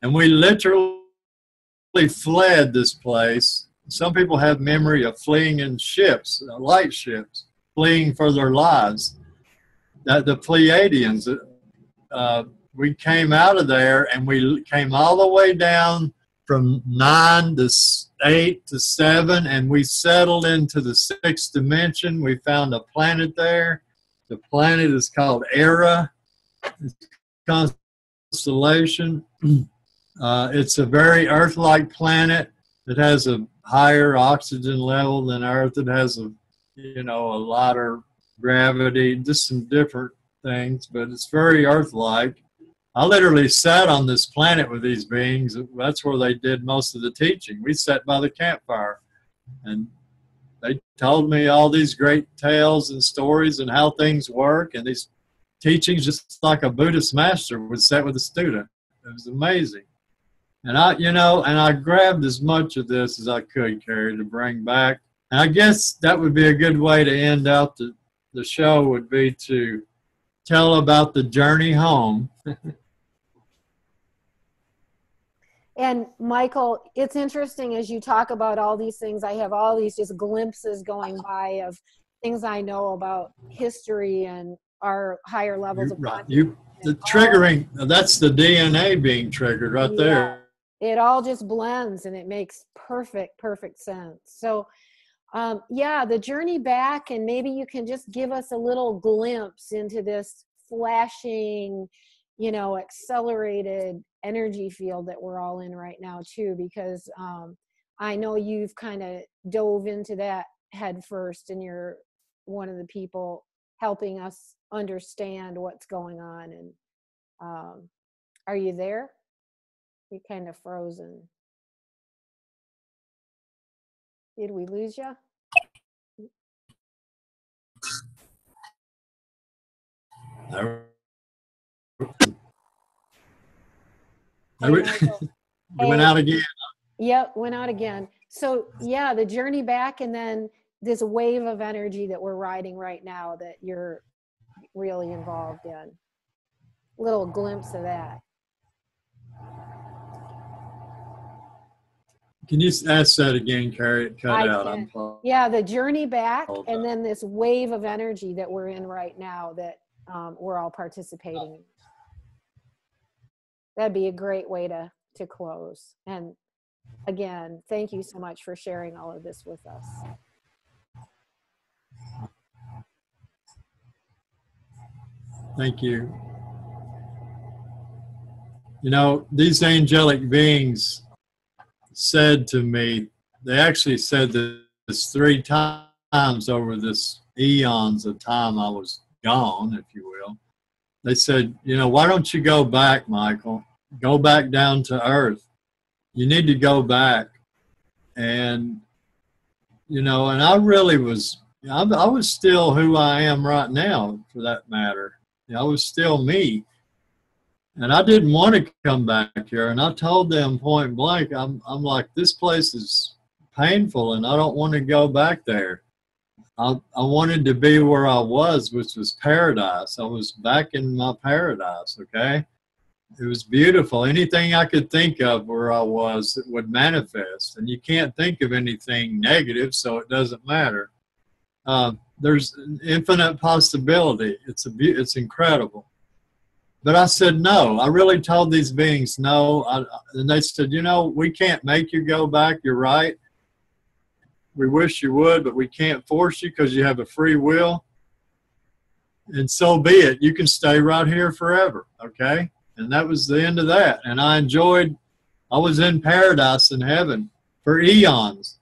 [SPEAKER 3] And we literally fled this place. Some people have memory of fleeing in ships, light ships, fleeing for their lives. The Pleiadians, we came out of there and we came all the way down from 9 to 8 to 7, and we settled into the 6th dimension. We found a planet there. The planet is called Era. It's a constellation. It's a very Earth-like planet that has a higher oxygen level than Earth. It has a, you know, a lighter gravity, just some different things, but it's very Earth-like. I literally sat on this planet with these beings. That's where they did most of the teaching. We sat by the campfire, and they told me all these great tales and stories and how things work, and these teachings just like a Buddhist master would sit with a student. It was amazing. And I grabbed as much of this as I could, Carrie, to bring back. And I guess that would be a good way to end out the show, would be to tell about the journey home.
[SPEAKER 2] And Michael, it's interesting as you talk about all these things. I have all these just glimpses going by of things I know about history and our higher levels of consciousness.
[SPEAKER 3] The triggering, that's the DNA being triggered right there.
[SPEAKER 2] It all just blends and it makes perfect sense. So yeah, the journey back, and maybe you can just give us a little glimpse into this flashing, you know, accelerated energy field that we're all in right now too, because I know you've kind of dove into that head first, and you're one of the people helping us understand what's going on. And are you there? You're kind of frozen. Did we lose you?
[SPEAKER 3] We went out again.
[SPEAKER 2] Yep, went out again. So yeah, the journey back, and then this wave of energy that we're riding right now that you're really involved in. Little glimpse of that.
[SPEAKER 3] Can you ask that again, Carrie? It cut out.
[SPEAKER 2] Yeah, the journey back, and then this wave of energy that we're in right now that we're all participating in. That'd be a great way to close. And again, thank you so much for sharing all of this with us.
[SPEAKER 3] Thank you. You know, these angelic beings said to me, they actually said this 3 times over this eons of time I was gone, if you will. They said, you know, why don't you go back, Michael? Go back down to Earth. You need to go back. And, you know, and I really was, I was still who I am right now, for that matter. You know, I was still me. And I didn't want to come back here. And I told them point blank, I'm like, this place is painful and I don't want to go back there. I wanted to be where I was, which was paradise. I was back in my paradise, okay? It was beautiful. Anything I could think of where I was, it would manifest. And you can't think of anything negative, so it doesn't matter. There's infinite possibility. It's incredible. But I said no. I really told these beings no. And they said, you know, we can't make you go back. You're right. We wish you would, but we can't force you because you have a free will. And so be it. You can stay right here forever, okay? And that was the end of that. And I was in paradise in heaven for eons.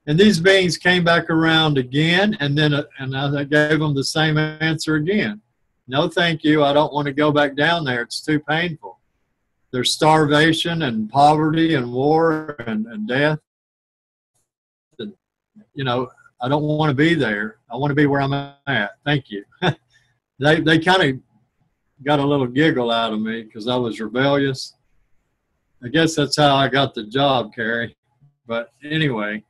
[SPEAKER 3] And these beings came back around again, and I gave them the same answer again. No, thank you. I don't want to go back down there. It's too painful. There's starvation and poverty and war and death. And, you know, I don't want to be there. I want to be where I'm at. Thank you. They kind of got a little giggle out of me because I was rebellious. I guess that's how I got the job, Carrie. But anyway,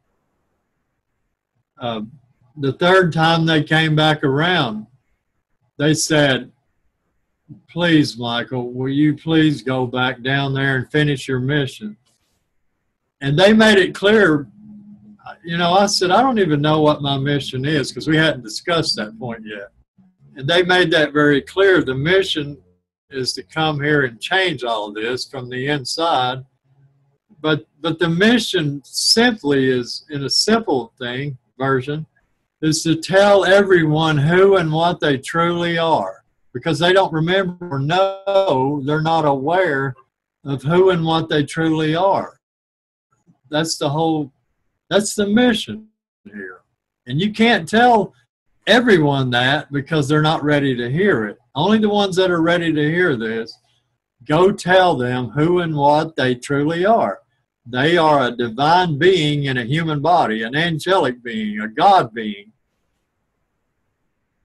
[SPEAKER 3] the third time they came back around, they said, please, Michael, will you please go back down there and finish your mission? And they made it clear, you know, I said, I don't even know what my mission is because we hadn't discussed that point yet. And they made that very clear. The mission is to come here and change all of this from the inside. But the mission simply is, in a simple version, is to tell everyone who and what they truly are, because they don't remember or know, they're not aware of who and what they truly are. That's the whole That's the mission here. And you can't tell everyone that because they're not ready to hear it. Only the ones that are ready to hear this, go tell them who and what they truly are. They are a divine being in a human body, an angelic being, a God being,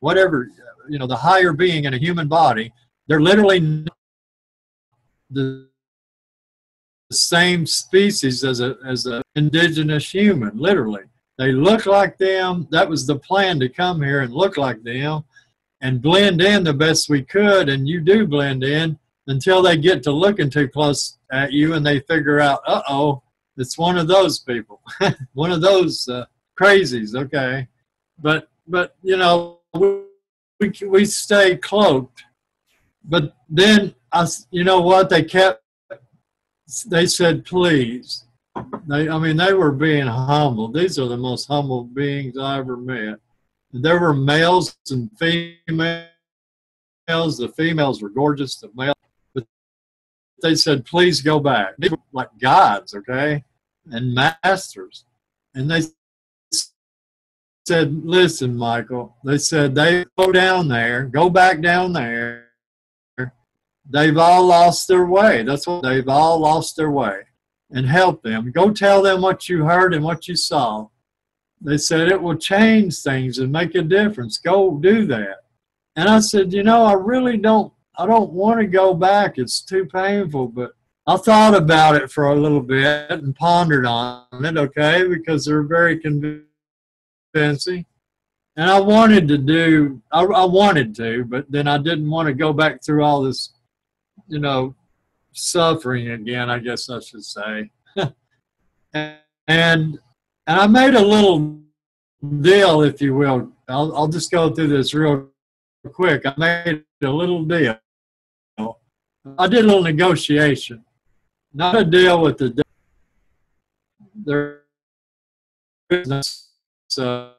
[SPEAKER 3] whatever, the higher being in a human body. They're literally not the same species as a indigenous human, literally. They look like them. That was the plan, to come here and look like them and blend in the best we could, and you do blend in until they get to looking too close at you and they figure out, uh-oh, it's one of those people, one of those crazies, okay? But we stay cloaked. But then, you know what, they said, please. They were being humble. These are the most humble beings I ever met. There were males and females. The females were gorgeous, the males. But they said, please go back. They were like gods, okay, and masters. And they said, listen, Michael, they said, they go back down there. They've all lost their way. They've all lost their way. And help them. Go tell them what you heard and what you saw. They said it will change things and make a difference. Go do that. And I said, I really don't want to go back. It's too painful. But I thought about it for a little bit and pondered on it, okay, because they're very convincing. And I wanted to, but then I didn't want to go back through all this, suffering again, I guess I should say. and I made a little deal, if you will. I'll just go through this real quick. I made a little deal. I did a little negotiation. Not a deal with their business, but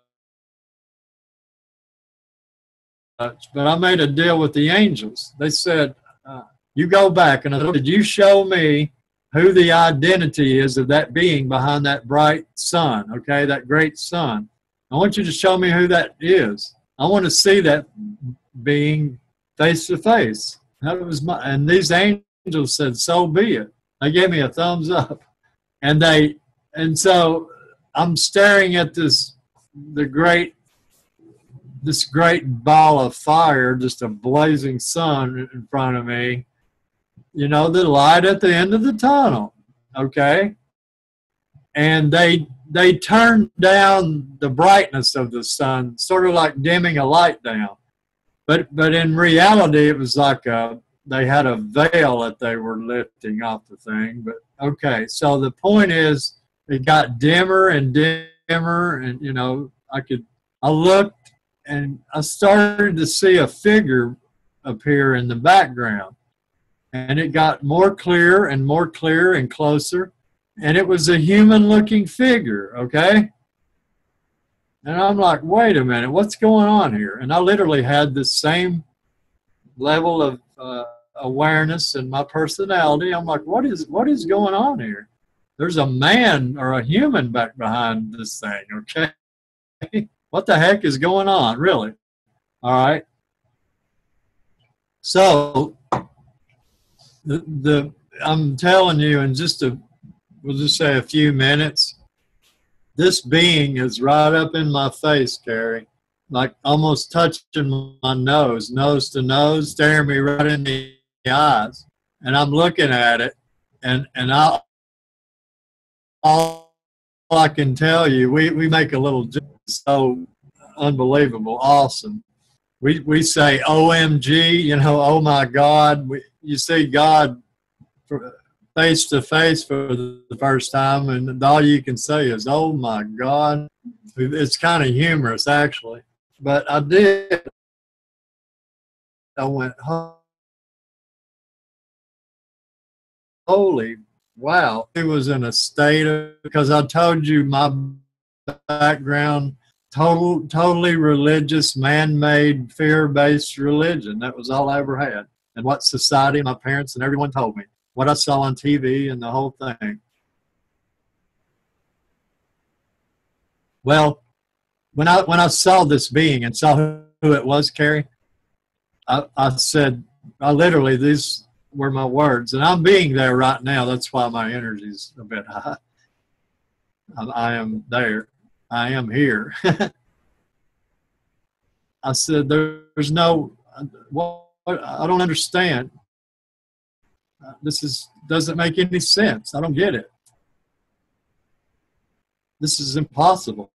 [SPEAKER 3] I made a deal with the angels. They said, you go back, and I said, you show me who the identity is of that being behind that bright sun, okay, that great sun. I want you to show me who that is. I want to see that being face to face. And these angels said, so be it. They gave me a thumbs up. And so I'm staring at this great ball of fire, just a blazing sun in front of me. The light at the end of the tunnel, okay? And they turned down the brightness of the sun, sort of like dimming a light down. But in reality, it was like they had a veil that they were lifting off the thing. But okay, so the point is, it got dimmer and dimmer, and I looked and I started to see a figure appear in the background. And it got more clear and closer. And it was a human-looking figure, okay? And I'm like, wait a minute, what's going on here? And I literally had the same level of awareness in my personality. I'm like, what is going on here? There's a man or a human back behind this thing, okay? What the heck is going on, really? All right. So I'm telling you, in we'll just say a few minutes, this being is right up in my face, Carrie, like almost touching my nose to nose, staring me right in the eyes. And I'm looking at it, and all I can tell you, we make a little joke, so unbelievable, awesome. We say OMG, oh my God. You see God face to face for the first time, and all you can say is, oh my God. It's kind of humorous, actually. But I went, holy wow. It was in a state of, because I told you my background, totally religious, man-made, fear-based religion. That was all I ever had. And what society, my parents, and everyone told me. What I saw on TV and the whole thing. Well, when I saw this being and saw who it was, Carrie, I said, I literally, these were my words, and I'm being there right now. That's why my energy's a bit high. I am there. I am here. I said, there's no, what, I don't understand. Doesn't make any sense. I don't get it. This is impossible.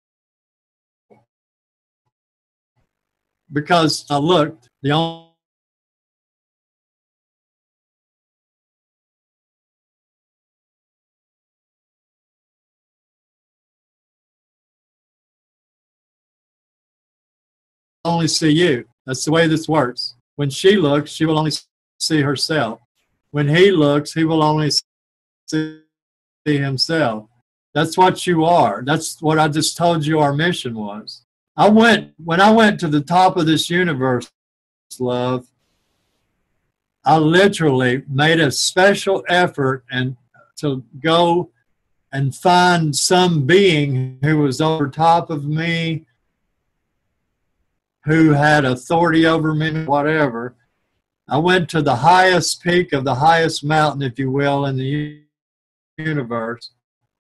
[SPEAKER 3] Because I looked, the only see you. That's the way this works. When she looks, she will only see herself. When he looks, he will only see himself. That's what you are. That's what I just told you our mission was. When I went to the top of this universe, love, I literally made a special effort and to go and find some being who was over top of me, who had authority over me, whatever. I went to the highest peak of the highest mountain, if you will, in the universe,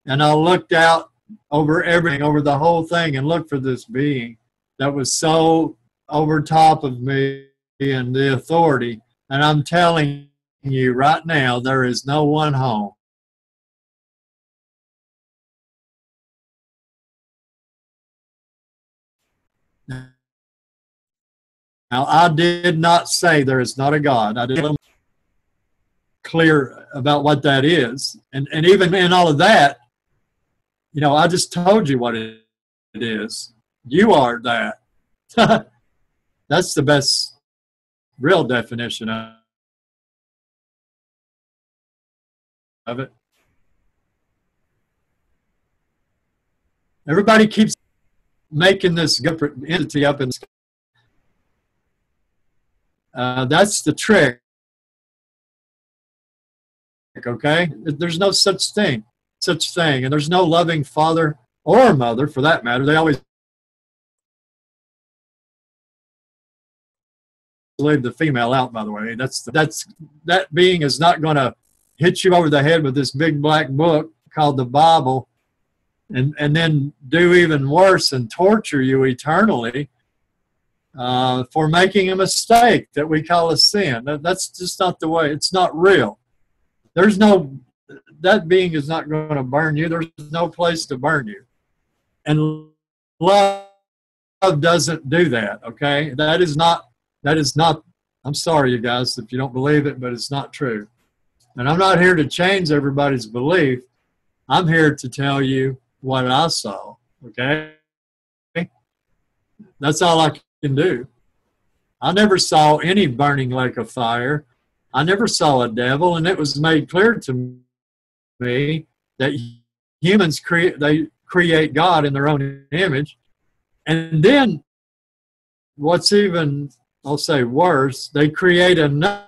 [SPEAKER 3] and I looked out over everything, over the whole thing, and looked for this being that was so over top of me and the authority. And I'm telling you right now, there is no one home. Now, I did not say there is not a God. I did a little clear about what that is. And even in all of that, you know, I just told you what it is. You are that. That's the best real definition of it. Everybody keeps making this entity up in the sky. That's the trick, okay? There's no such thing, and there's no loving father or mother, for that matter. They always leave the female out, by the way. That being is not going to hit you over the head with this big black book called the Bible, and then do even worse and torture you eternally for making a mistake that we call a sin. That's just not the way. It's not real. That being is not going to burn you. There's no place to burn you. And love doesn't do that, okay? That is not, I'm sorry, you guys, if you don't believe it, but it's not true. And I'm not here to change everybody's belief. I'm here to tell you what I saw, okay? That's all I can do. I never saw any burning lake of fire. I never saw a devil, and it was made clear to me that humans create God in their own image. And then what's even, I'll say worse, they create another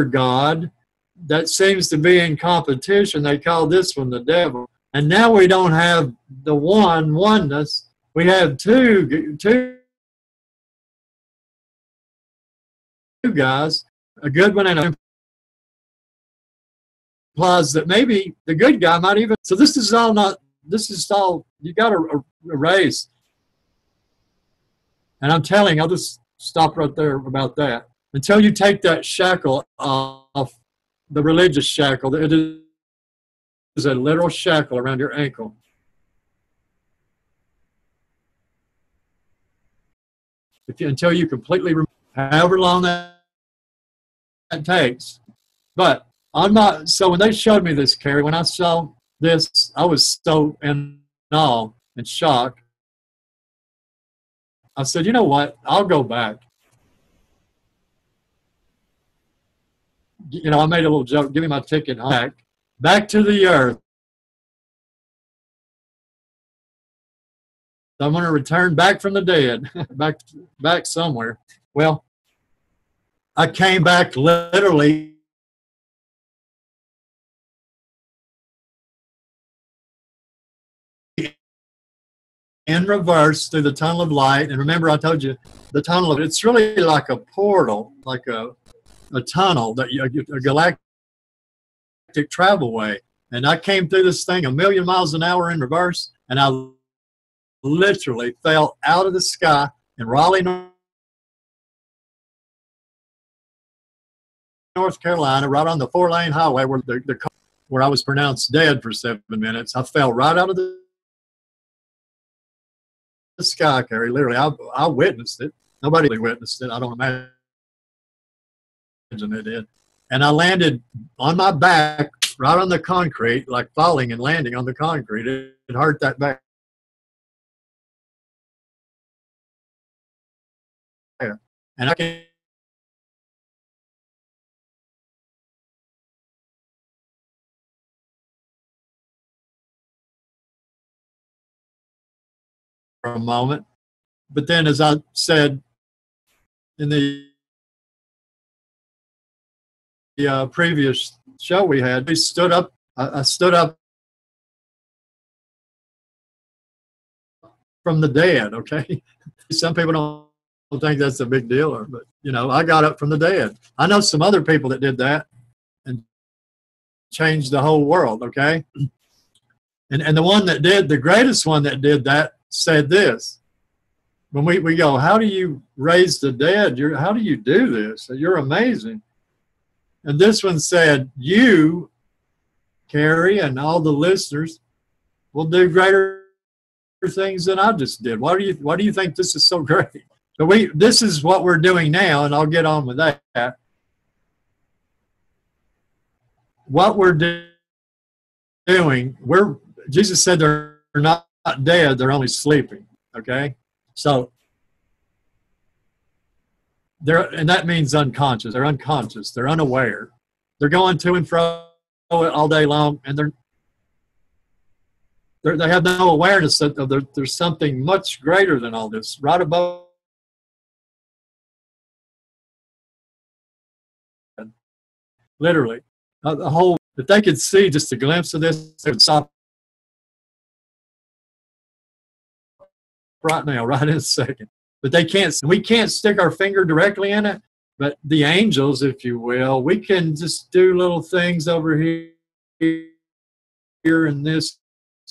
[SPEAKER 3] God that seems to be in competition. They call this one the devil. And now we don't have the oneness. We have two guys, a good one and a implies that maybe the good guy might even. So this is all you got to erase. And I'm telling, I'll just stop right there about that. Until you take that shackle off, the religious shackle, it is a literal shackle around your ankle. Until you completely remove, however long that takes. But so when they showed me this, Carrie, when I saw this, I was so in awe and shock. I said, you know what? I'll go back. You know, I made a little joke. Give me my ticket back to the earth. I'm going to return back from the dead, back somewhere. Well, I came back literally in reverse through the tunnel of light. And remember, I told you the tunnel, it's really like a portal, like a tunnel, a galactic travel way. And I came through this thing 1,000,000 miles an hour in reverse, and I literally fell out of the sky in Raleigh, North Carolina, right on the 4-lane highway where I was pronounced dead for 7 minutes. I fell right out of the sky, Carrie. Literally, I witnessed it. Nobody really witnessed it. I don't imagine they did. And I landed on my back right on the concrete, like falling and landing on the concrete. It hurt that back. And I can for a moment. But then, as I said in the previous show we had, we stood up. I stood up from the dead. Okay, some people don't think that's a big deal, but you know, I got up from the dead. I know some other people that did that and changed the whole world. Okay, and the one that did, the greatest one that did that, said this. When we go, how do you raise the dead? How do you do this? You're amazing. And this one said, you, Carrie, and all the listeners will do greater things than I just did. Why do you think this is so great? So this is what we're doing now, and I'll get on with that. What we're doing, Jesus said they're not dead, they're only sleeping. Okay? So and that means unconscious. They're unconscious. They're unaware. They're going to and fro all day long, and they have no awareness that there's something much greater than all this, right above. Literally, the whole. If they could see just a glimpse of this, they would stop right now, right in a second. But they can't. We can't stick our finger directly in it. But the angels, if you will, we can just do little things over here and this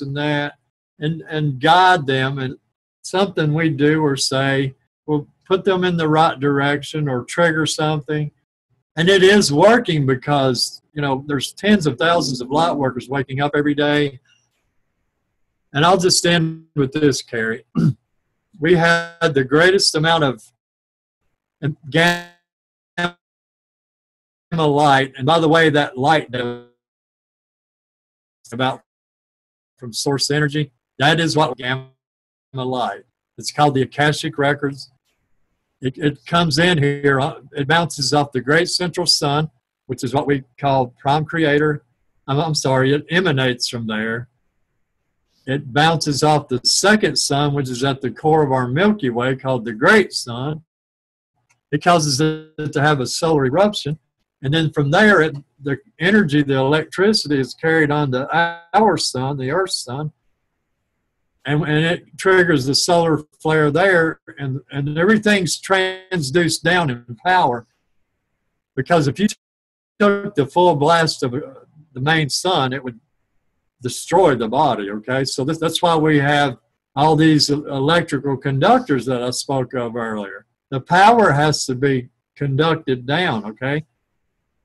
[SPEAKER 3] and that, and guide them. And something we do or say will put them in the right direction or trigger something. And it is working because, you know, there's tens of thousands of light workers waking up every day. And I'll just end with this, Carrie. We had the greatest amount of gamma light. And by the way, that light about from source energy, that is what gamma light. It's called the Akashic Records. It comes in here, it bounces off the great central sun, which is what we call prime creator. I'm sorry, it emanates from there. It bounces off the second sun, which is at the core of our Milky Way, called the great sun. It causes it to have a solar eruption. And then from there, the energy, the electricity is carried on to our sun, the Earth's sun. And it triggers the solar flare there, and everything's transduced down in power. Because if you took the full blast of the main sun, it would destroy the body, okay? So that's why we have all these electrical conductors that I spoke of earlier. The power has to be conducted down, okay?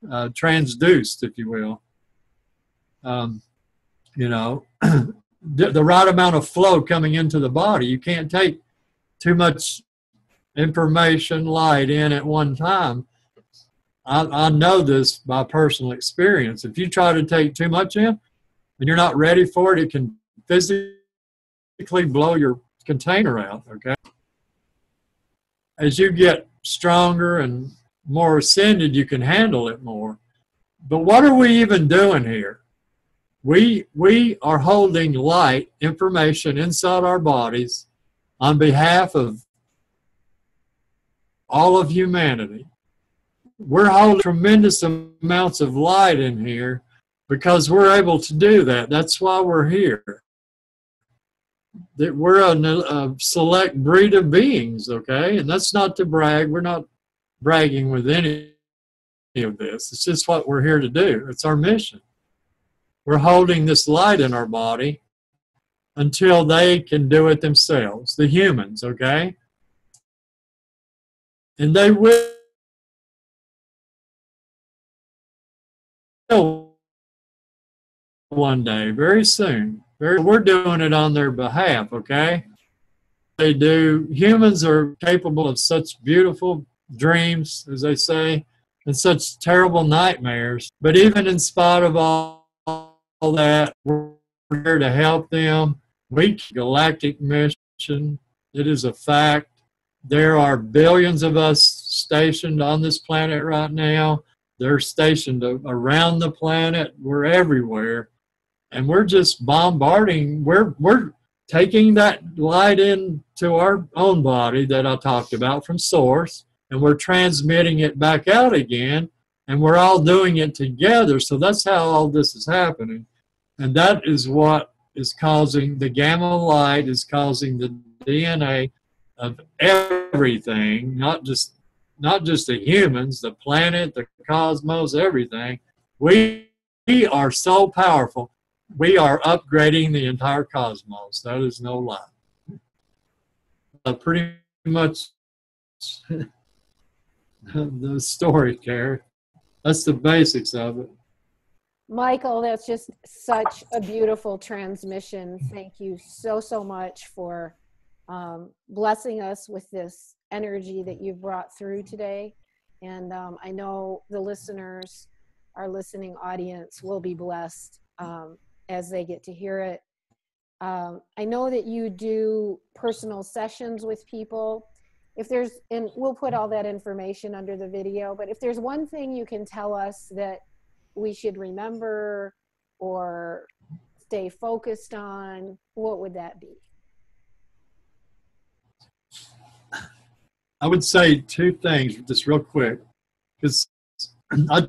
[SPEAKER 3] Transduced, if you will. You know, the right amount of flow coming into the body. You can't take too much information, light in at one time. I know this by personal experience. If you try to take too much in, and you're not ready for it, it can physically blow your container out, okay? As you get stronger and more ascended, you can handle it more. But what are we even doing here? We are holding light information inside our bodies on behalf of all of humanity. We're holding tremendous amounts of light in here because we're able to do that. That's why we're here. that we're a select breed of beings, okay? And that's not to brag. We're not bragging with any of this. It's just what we're here to do. It's our mission. We're holding this light in our body until they can do it themselves, the humans, okay? And they will one day, very soon. We're doing it on their behalf, okay? They do. Humans are capable of such beautiful dreams, as they say, and such terrible nightmares. But even in spite of all that, we're here to help them. Galactic mission, it is a fact. There are billions of us stationed on this planet right now. They're stationed around the planet. We're everywhere. And we're just bombarding. We're taking that light into our own body that I talked about from source, and we're transmitting it back out again, and we're all doing it together. So that's how all this is happening. And that is what is causing the gamma light, is causing the DNA of everything, not just the humans, the planet, the cosmos, everything. We are so powerful. We are upgrading the entire cosmos. That is no lie. Pretty much the story, Carrie. That's the basics of it.
[SPEAKER 2] Michael, that's just such a beautiful transmission. Thank you so, so much for blessing us with this energy that you've brought through today. And I know the listeners, our listening audience, will be blessed as they get to hear it. I know that you do personal sessions with people. If there's, and we'll put all that information under the video, but if there's one thing you can tell us that we should remember or stay focused on, what would that be?
[SPEAKER 3] I would say two things, just real quick, because I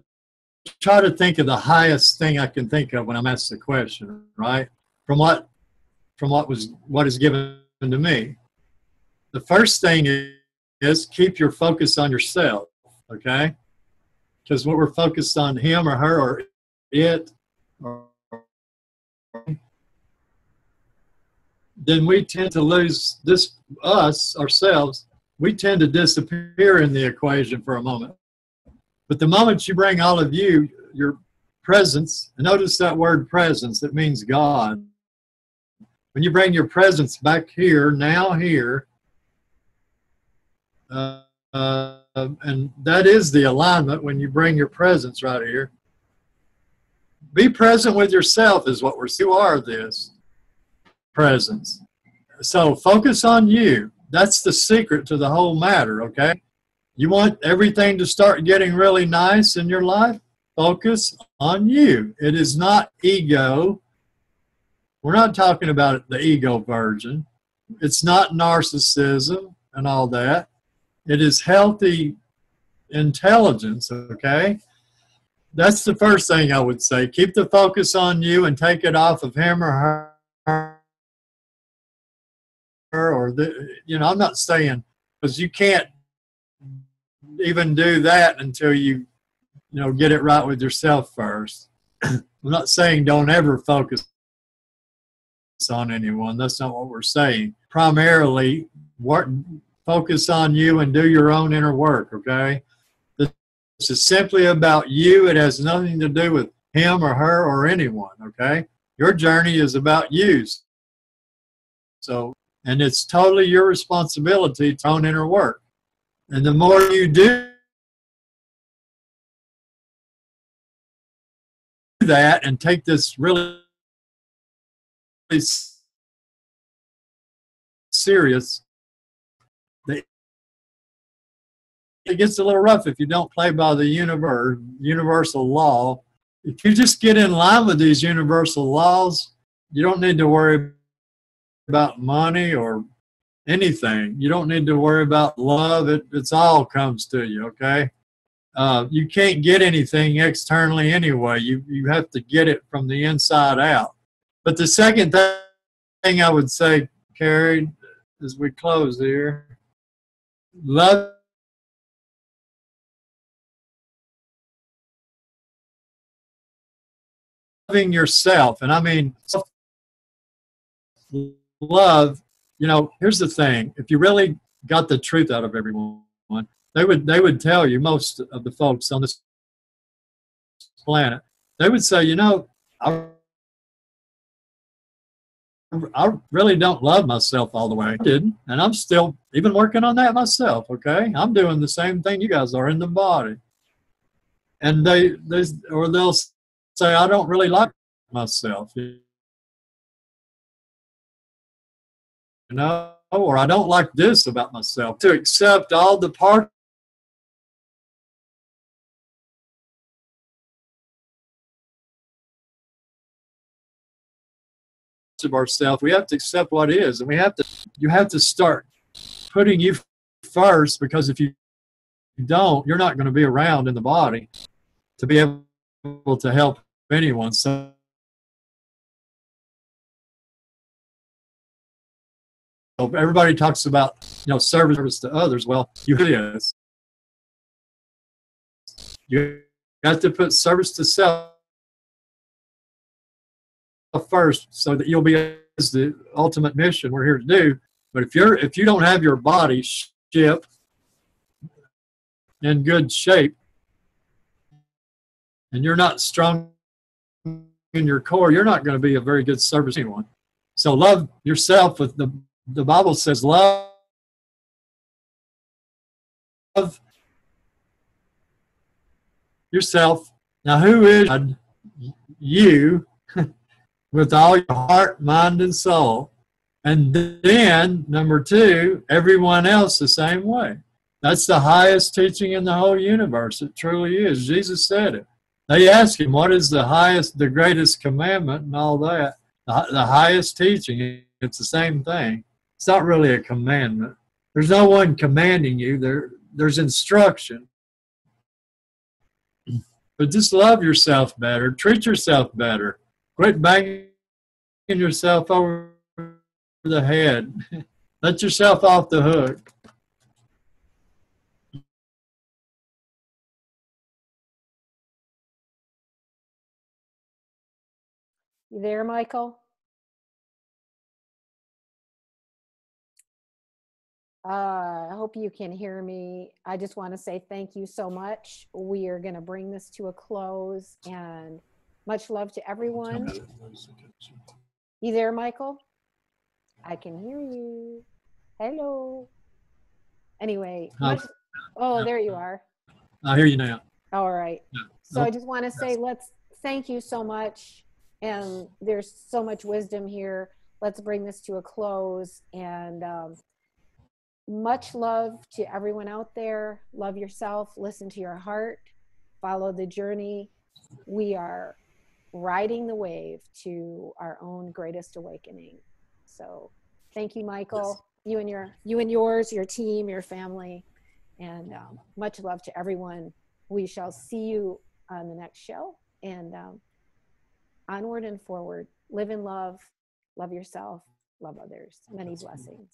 [SPEAKER 3] try to think of the highest thing I can think of when I'm asked the question, right? From what is given to me. The first thing is keep your focus on yourself, okay? Because when we're focused on him or her or it, then we tend to lose ourselves. We tend to disappear in the equation for a moment. But the moment you bring all of you, your presence, and notice that word presence, it means God. When you bring your presence back here, now here, and that is the alignment when you bring your presence right here. Be present with yourself is what you are this presence. So focus on you. That's the secret to the whole matter, okay? You want everything to start getting really nice in your life? Focus on you. It is not ego. We're not talking about the ego version. It's not narcissism and all that. It is healthy intelligence, okay? That's the first thing I would say. Keep the focus on you and take it off of him or her. Or I'm not saying, because you can't even do that until you get it right with yourself first. I'm not saying don't ever focus on anyone. That's not what we're saying. Primarily, focus on you and do your own inner work, okay? This is simply about you. It has nothing to do with him or her or anyone, okay? Your journey is about you. And it's totally your responsibility to own inner work. And the more you do that and take this really serious, it gets a little rough if you don't play by the universal law. If you just get in line with these universal laws, you don't need to worry about money or anything. You don't need to worry about love. It's all comes to you, okay? You can't get anything externally anyway. You have to get it from the inside out. But the second thing I would say, carried as we close here. Loving yourself, and I mean love. You know, here's the thing: if you really got the truth out of everyone, they would tell you, most of the folks on this planet, they would say, you know, I really don't love myself all the way. I didn't, and I'm still even working on that myself. Okay, I'm doing the same thing you guys are in the body, and they'll say, I don't really like myself, you know, or I don't like this about myself. To accept all the parts of ourselves, we have to accept what is, and you have to start putting you first, because if you don't, you're not going to be around in the body to be able to help anyone. So everybody talks about, you know, service to others. Well, you is. You have to put service to self first, so that you'll be as the ultimate mission we're here to do. But if you don't have your body ship in good shape, and you're not strong in your core, you're not going to be a very good service to anyone. So love yourself. With the Bible says, love yourself. Now, who is God? You, with all your heart, mind, and soul. And then, number two, everyone else the same way. That's the highest teaching in the whole universe. It truly is. Jesus said it. They asked him, what is the greatest commandment and all that? The highest teaching. It's the same thing. It's not really a commandment. There's no one commanding you. There's instruction. But just love yourself better. Treat yourself better. Quit banging yourself over the head. Let yourself off the hook.
[SPEAKER 2] You there, Michael? I hope you can hear me. I just want to say thank you so much. We are going to bring this to a close, and much love to everyone. You there, Michael? I can hear you. Hello. Anyway, there you are.
[SPEAKER 3] I hear you now.
[SPEAKER 2] All right.
[SPEAKER 3] Yeah.
[SPEAKER 2] So I just want to say, thank you so much. And there's so much wisdom here. Let's bring this to a close. And much love to everyone out there. Love yourself. Listen to your heart. Follow the journey. We are riding the wave to our own greatest awakening. So thank you, Michael. Yes. You and yours, your team, your family. And much love to everyone. We shall see you on the next show. And onward and forward. Live in love. Love yourself. Love others. Many blessings.